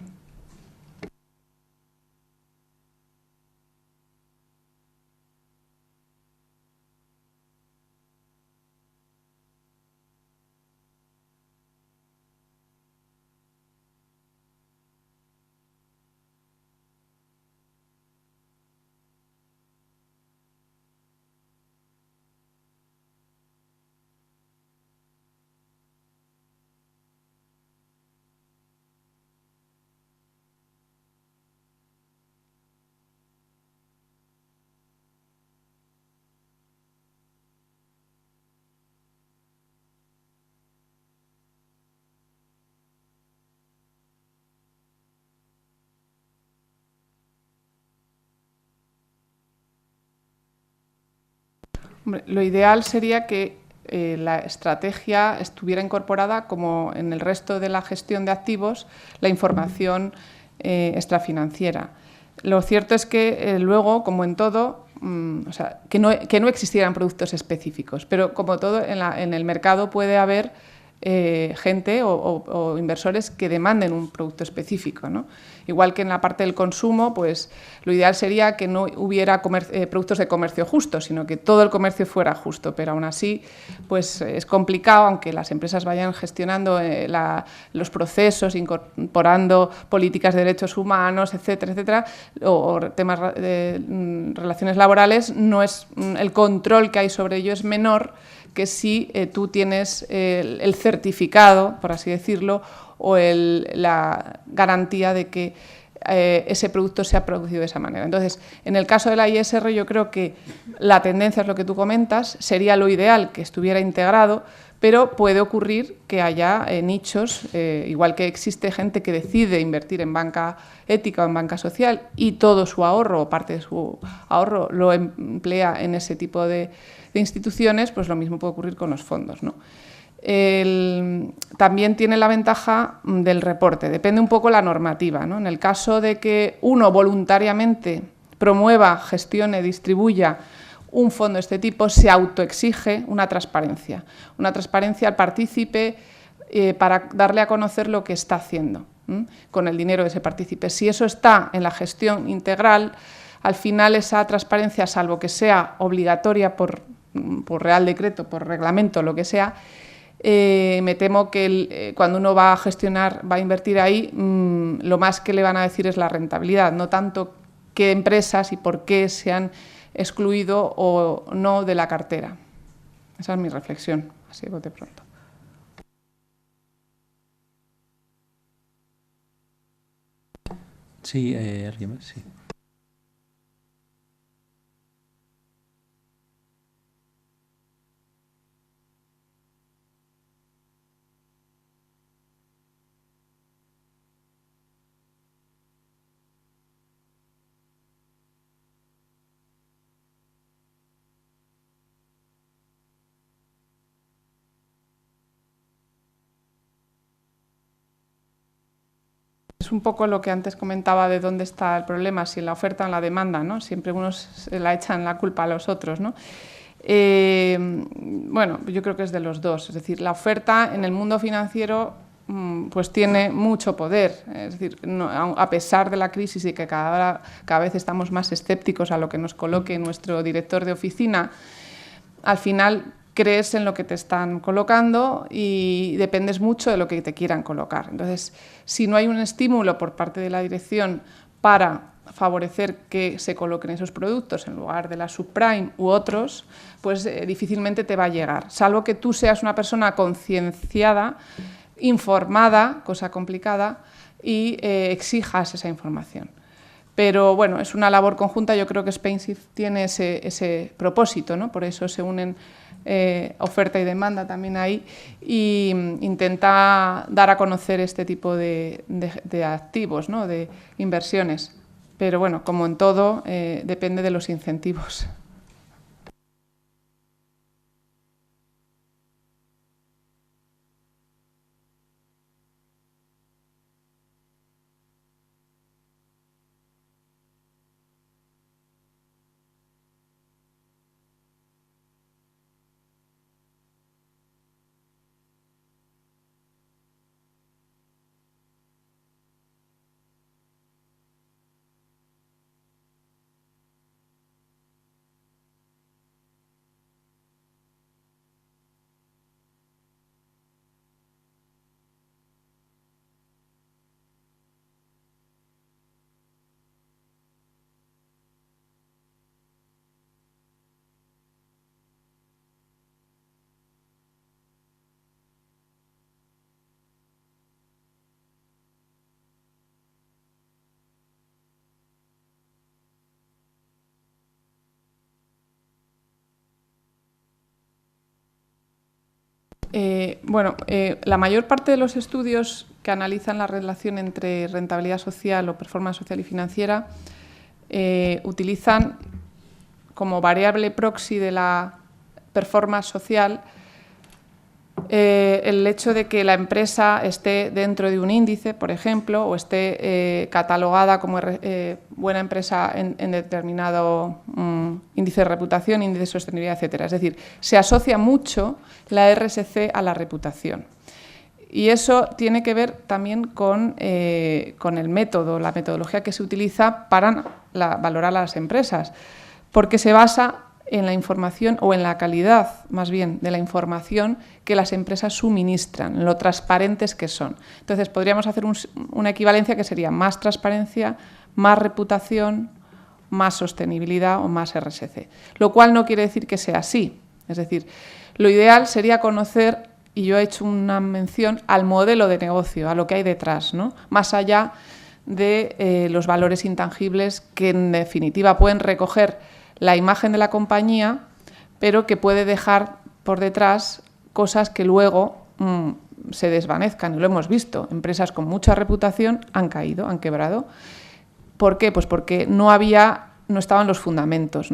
B: Hombre, lo ideal sería que la estrategia estuviera incorporada, como en el resto de la gestión de activos, la información extrafinanciera. Lo cierto es que luego, como en todo, o sea, que no existieran productos específicos, pero como todo en el mercado puede haber gente o inversores que demanden un producto específico, ¿no? Igual que en la parte del consumo, pues lo ideal sería que no hubiera productos de comercio justo, sino que todo el comercio fuera justo, pero aún así pues es complicado, aunque las empresas vayan gestionando los procesos, incorporando políticas de derechos humanos, etcétera, etcétera, o temas de relaciones laborales, no es el control que hay sobre ello es menor que si tú tienes el certificado, por así decirlo, o la garantía de que ese producto se ha producido de esa manera. Entonces, en el caso de la ISR, yo creo que la tendencia es lo que tú comentas, sería lo ideal que estuviera integrado, pero puede ocurrir que haya nichos, igual que existe gente que decide invertir en banca ética o en banca social y todo su ahorro o parte de su ahorro lo emplea en ese tipo de instituciones, pues lo mismo puede ocurrir con los fondos, ¿no? También tiene la ventaja del reporte, depende un poco la normativa, ¿no? En el caso de que uno voluntariamente promueva, gestione, distribuya un fondo de este tipo, se autoexige una transparencia al partícipe para darle a conocer lo que está haciendo con el dinero de ese partícipe. Si eso está en la gestión integral, al final esa transparencia, salvo que sea obligatoria por Real Decreto, por reglamento, lo que sea, me temo que cuando uno va a gestionar, va a invertir ahí, lo más que le van a decir es la rentabilidad, no tanto qué empresas y por qué se han excluido o no de la cartera. Esa es mi reflexión, así de bote pronto.
A: Sí, ¿alguien más? Sí.
B: Es un poco lo que antes comentaba de dónde está el problema, si en la oferta o en la demanda, ¿no? Siempre unos se la echan la culpa a los otros, ¿no? Bueno, yo creo que es de los dos. Es decir, la oferta en el mundo financiero pues tiene mucho poder. Es decir, a pesar de la crisis y que cada vez estamos más escépticos a lo que nos coloque nuestro director de oficina, al final crees en lo que te están colocando y dependes mucho de lo que te quieran colocar. Entonces, si no hay un estímulo por parte de la dirección para favorecer que se coloquen esos productos en lugar de la subprime u otros, pues difícilmente te va a llegar, salvo que tú seas una persona concienciada, informada, cosa complicada, y exijas esa información. Pero bueno, es una labor conjunta, yo creo que SpainShift tiene ese propósito, ¿no? Por eso se unen oferta y demanda también ahí, y intenta dar a conocer este tipo de activos, ¿no? De inversiones. Pero bueno, como en todo, depende de los incentivos. Bueno, la mayor parte de los estudios que analizan la relación entre rentabilidad social o performance social y financiera utilizan como variable proxy de la performance social el hecho de que la empresa esté dentro de un índice, por ejemplo, o esté catalogada como buena empresa en determinado índice de reputación, índice de sostenibilidad, etcétera. Es decir, se asocia mucho la RSC a la reputación. Y eso tiene que ver también con el método, la metodología que se utiliza para valorar a las empresas, porque se basa en la información o en la calidad, más bien, de la información que las empresas suministran, lo transparentes que son. Entonces, podríamos hacer una equivalencia que sería más transparencia, más reputación, más sostenibilidad o más RSC. Lo cual no quiere decir que sea así. Es decir, lo ideal sería conocer, y yo he hecho una mención, al modelo de negocio, a lo que hay detrás, ¿no? Más allá de los valores intangibles que, en definitiva, pueden recoger la imagen de la compañía, pero que puede dejar por detrás cosas que luego se desvanezcan. Y lo hemos visto, empresas con mucha reputación han caído, han quebrado. ¿Por qué? Pues porque no estaban los fundamentos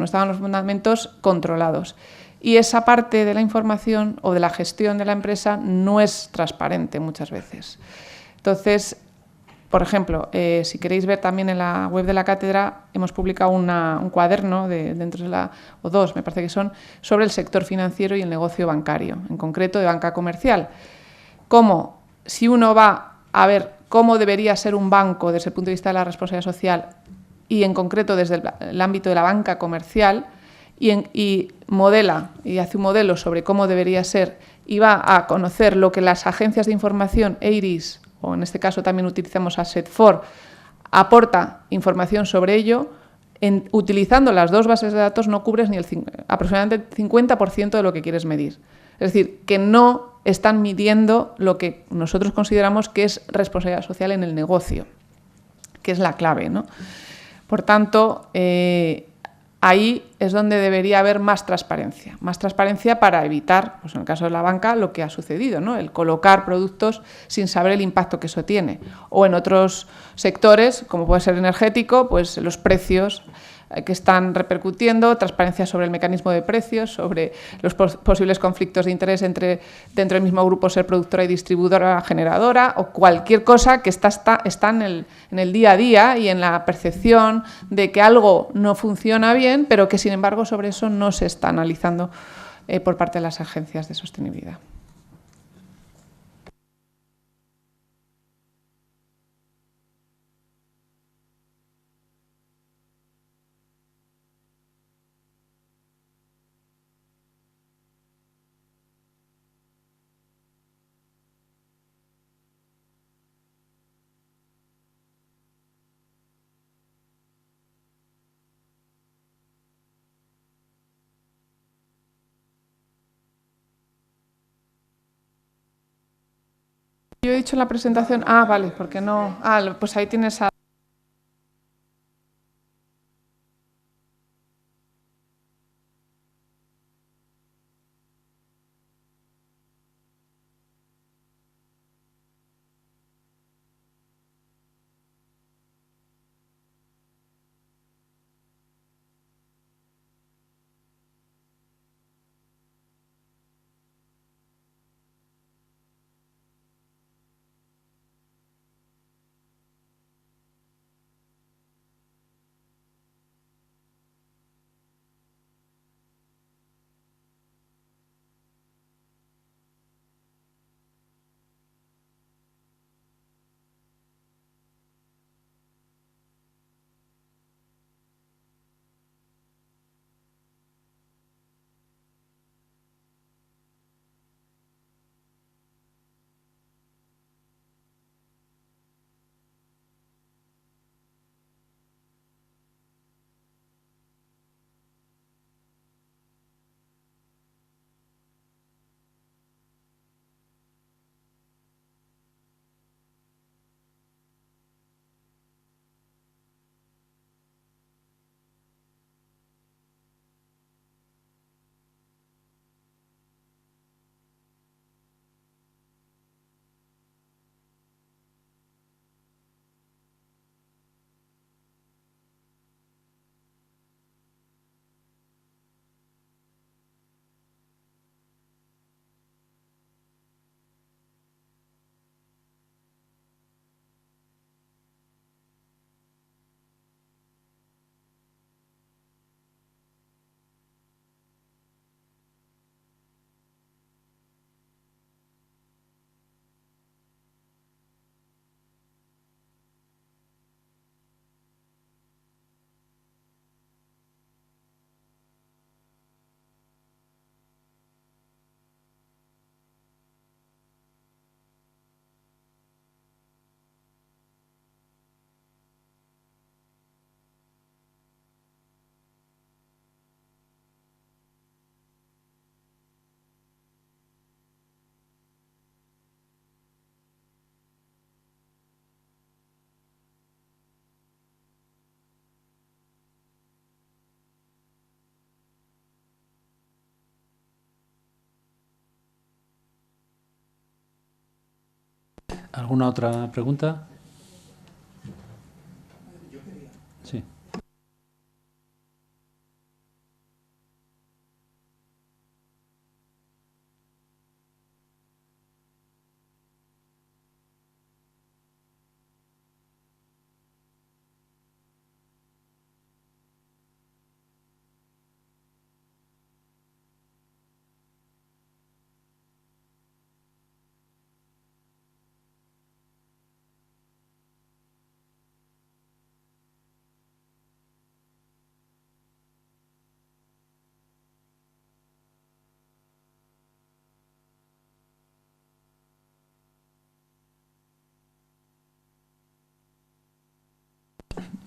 B: controlados. Y esa parte de la información o de la gestión de la empresa no es transparente muchas veces. Entonces, por ejemplo, si queréis ver también en la web de la cátedra, hemos publicado un cuaderno, o dos me parece que son, sobre el sector financiero y el negocio bancario, en concreto de banca comercial. Como si uno va a ver cómo debería ser un banco desde el punto de vista de la responsabilidad social y en concreto desde el ámbito de la banca comercial y modela y hace un modelo sobre cómo debería ser y va a conocer lo que las agencias de información, EIRIS, o en este caso también utilizamos Asset4, aporta información sobre ello, utilizando las dos bases de datos no cubres ni aproximadamente el 50% de lo que quieres medir. Es decir, que no están midiendo lo que nosotros consideramos que es responsabilidad social en el negocio, que es la clave, ¿no? Por tanto, ahí es donde debería haber más transparencia para evitar, pues en el caso de la banca, lo que ha sucedido, ¿no? El colocar productos sin saber el impacto que eso tiene. O en otros sectores, como puede ser energético, pues los precios que están repercutiendo, transparencia sobre el mecanismo de precios, sobre los posibles conflictos de interés dentro del mismo grupo, ser productora y distribuidora generadora, o cualquier cosa que está en el día a día y en la percepción de que algo no funciona bien, pero que sin embargo sobre eso no se está analizando por parte de las agencias de sostenibilidad. Yo he dicho en la presentación, vale, porque no, pues ahí tienes a...
A: ¿Alguna otra pregunta? Sí.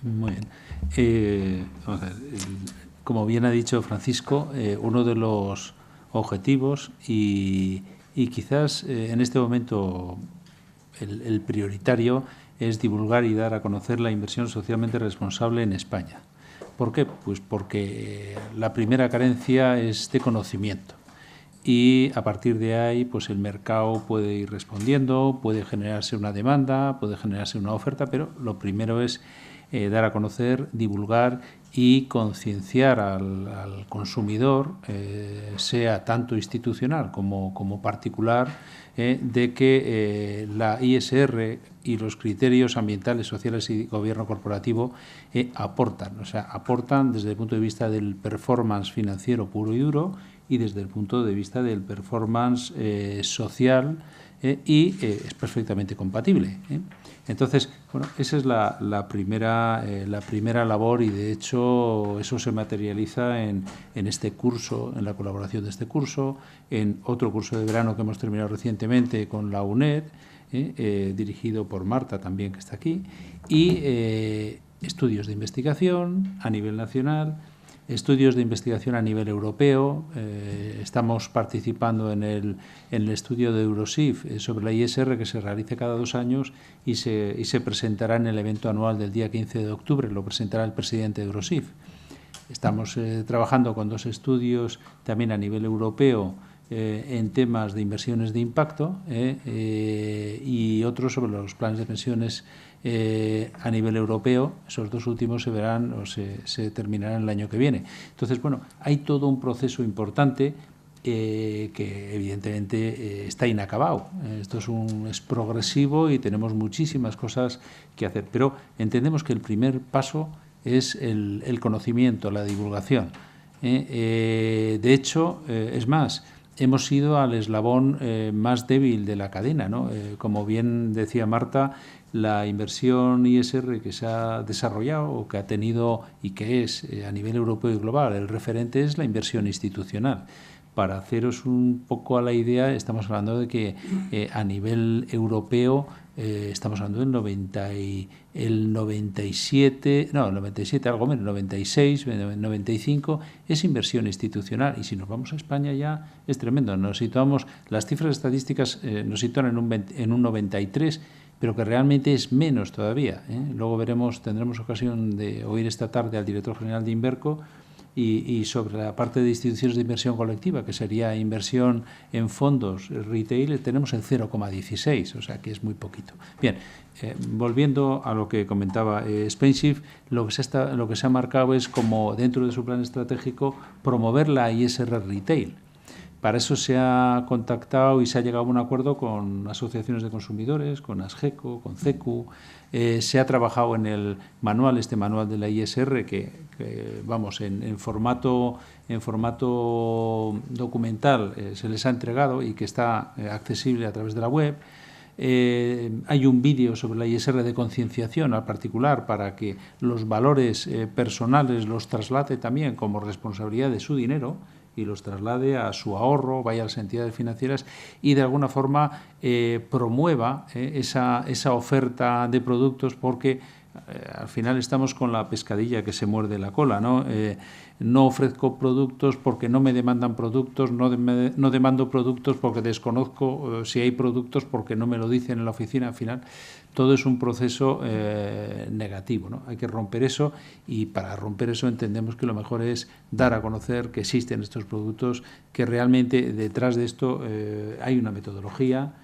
A: Muy bien. Vamos a ver, como bien ha dicho Francisco, uno de los objetivos y quizás en este momento el prioritario es divulgar y dar a conocer la inversión socialmente responsable en España. ¿Por qué? Pues porque la primera carencia es de conocimiento. Y a partir de ahí, pues el mercado puede ir respondiendo, puede generarse una demanda, puede generarse una oferta, pero lo primero es dar a conocer, divulgar y concienciar al consumidor, sea tanto institucional como particular, de que la ISR y los criterios ambientales, sociales y gobierno corporativo aportan desde el punto de vista del performance financiero puro y duro y desde el punto de vista del performance social y es perfectamente compatible. Entonces, bueno, esa es la primera labor y, de hecho, eso se materializa en este curso, en la colaboración de este curso, en otro curso de verano que hemos terminado recientemente con la UNED, dirigido por Marta también, que está aquí, y estudios de investigación a nivel nacional, estudios de investigación a nivel europeo. Estamos participando en el estudio de Eurosif sobre la ISR, que se realiza cada 2 años y se presentará en el evento anual del día 15 de octubre. Lo presentará el presidente de Eurosif. Estamos trabajando con 2 estudios también a nivel europeo en temas de inversiones de impacto y otros sobre los planes de pensiones a nivel europeo. Esos 2 últimos se verán o se terminarán el año que viene. Entonces, bueno, hay todo un proceso importante que evidentemente está inacabado. Esto es progresivo y tenemos muchísimas cosas que hacer, pero entendemos que el primer paso es el conocimiento, la divulgación. De hecho, es más, hemos ido al eslabón más débil de la cadena, ¿no? Como bien decía Marta, la inversión ISR que se ha desarrollado o que ha tenido y que es a nivel europeo y global, el referente es la inversión institucional. Para haceros un poco a la idea, estamos hablando de que a nivel europeo estamos hablando del 97, algo menos, 96, 95, es inversión institucional. Y si nos vamos a España ya es tremendo. Nos situamos, las cifras estadísticas nos sitúan en un 93, pero que realmente es menos todavía. Luego tendremos ocasión de oír esta tarde al director general de Inverco y sobre la parte de instituciones de inversión colectiva, que sería inversión en fondos retail, tenemos el 0,16, o sea que es muy poquito. Bien, volviendo a lo que comentaba SpainShift, lo que se ha marcado es, como dentro de su plan estratégico, promover la ISR Retail. Para eso se ha contactado y se ha llegado a un acuerdo con asociaciones de consumidores, con ASGECO, con CECU. Se ha trabajado en el manual, este manual de la ISR, que vamos, en formato documental se les ha entregado y que está accesible a través de la web. Hay un vídeo sobre la ISR de concienciación al particular para que los valores personales los traslade también como responsabilidad de su dinero y los traslade a su ahorro, vaya a las entidades financieras y de alguna forma promueva esa oferta de productos, porque al final estamos con la pescadilla que se muerde la cola, ¿no? No ofrezco productos porque no me demandan productos, no demando productos porque desconozco si hay productos, porque no me lo dicen en la oficina. Al final todo es un proceso negativo, ¿no? Hay que romper eso, y para romper eso entendemos que lo mejor es dar a conocer que existen estos productos, que realmente detrás de esto hay una metodología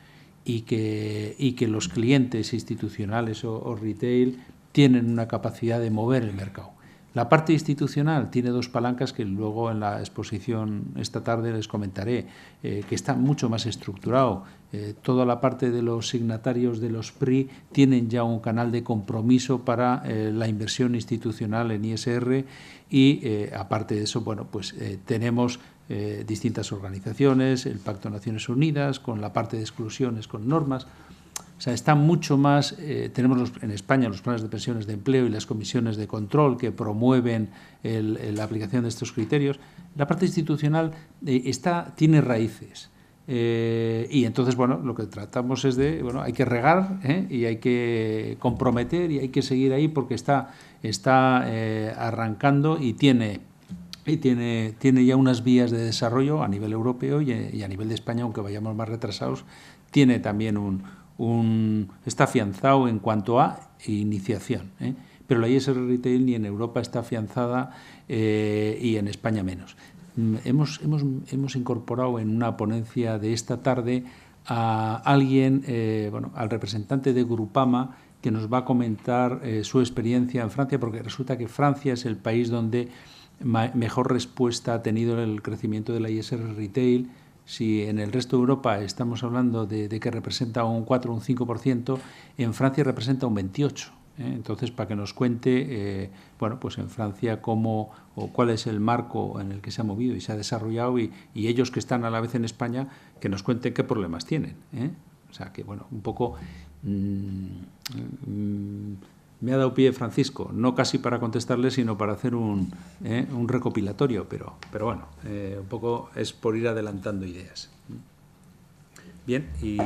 A: y que los clientes institucionales o retail tienen una capacidad de mover el mercado. La parte institucional tiene dos palancas que luego en la exposición esta tarde les comentaré, que está mucho más estructurado. Toda la parte de los signatarios de los PRI tienen ya un canal de compromiso para la inversión institucional en ISR y, aparte de eso, bueno, pues tenemos distintas organizaciones, el Pacto de Naciones Unidas, con la parte de exclusiones, con normas. O sea, está mucho más, tenemos en España los planes de pensiones de empleo y las comisiones de control que promueven la aplicación de estos criterios. La parte institucional tiene raíces. Y entonces, bueno, lo que tratamos es de, bueno, hay que regar y hay que comprometer y hay que seguir ahí porque está arrancando y tiene ya unas vías de desarrollo a nivel europeo y a nivel de España, aunque vayamos más retrasados, tiene también está afianzado en cuanto a iniciación, pero la ISR Retail ni en Europa está afianzada y en España menos. Hemos incorporado en una ponencia de esta tarde a alguien, al representante de Groupama, que nos va a comentar su experiencia en Francia, porque resulta que Francia es el país donde mejor respuesta ha tenido el crecimiento de la ISR Retail. Si en el resto de Europa estamos hablando de que representa un 4 o un 5%, en Francia representa un 28%. Entonces, para que nos cuente, pues en Francia cuál es el marco en el que se ha movido y se ha desarrollado y ellos que están a la vez en España, que nos cuenten qué problemas tienen. O sea, que bueno, un poco me ha dado pie Francisco, no casi para contestarle, sino para hacer un recopilatorio, pero bueno, un poco es por ir adelantando ideas. Bien, y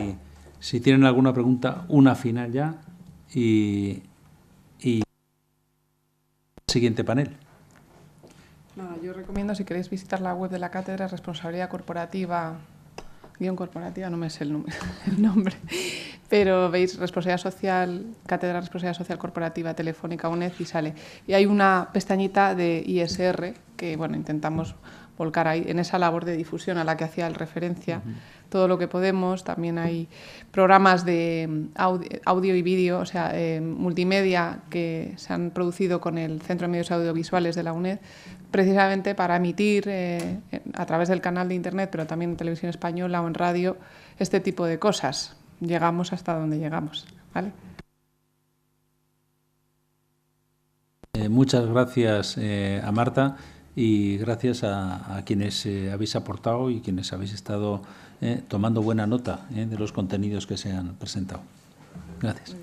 A: si tienen alguna pregunta, una final ya y siguiente panel.
B: Nada, yo recomiendo, si queréis visitar la web de la cátedra, Responsabilidad Corporativa, corporativa, no me sé el nombre, pero veis Responsabilidad Social, Cátedra Responsabilidad Social Corporativa Telefónica UNED y sale. Y hay una pestañita de ISR que, bueno, intentamos volcar ahí en esa labor de difusión a la que hacía el referencia, todo lo que podemos. También hay programas de audio y vídeo, o sea, multimedia, que se han producido con el Centro de Medios Audiovisuales de la UNED, precisamente para emitir a través del canal de Internet, pero también en televisión española o en radio, este tipo de cosas. Llegamos hasta donde llegamos, ¿vale?
A: Muchas gracias a Marta y gracias a quienes habéis aportado y quienes habéis estado tomando buena nota de los contenidos que se han presentado. Gracias.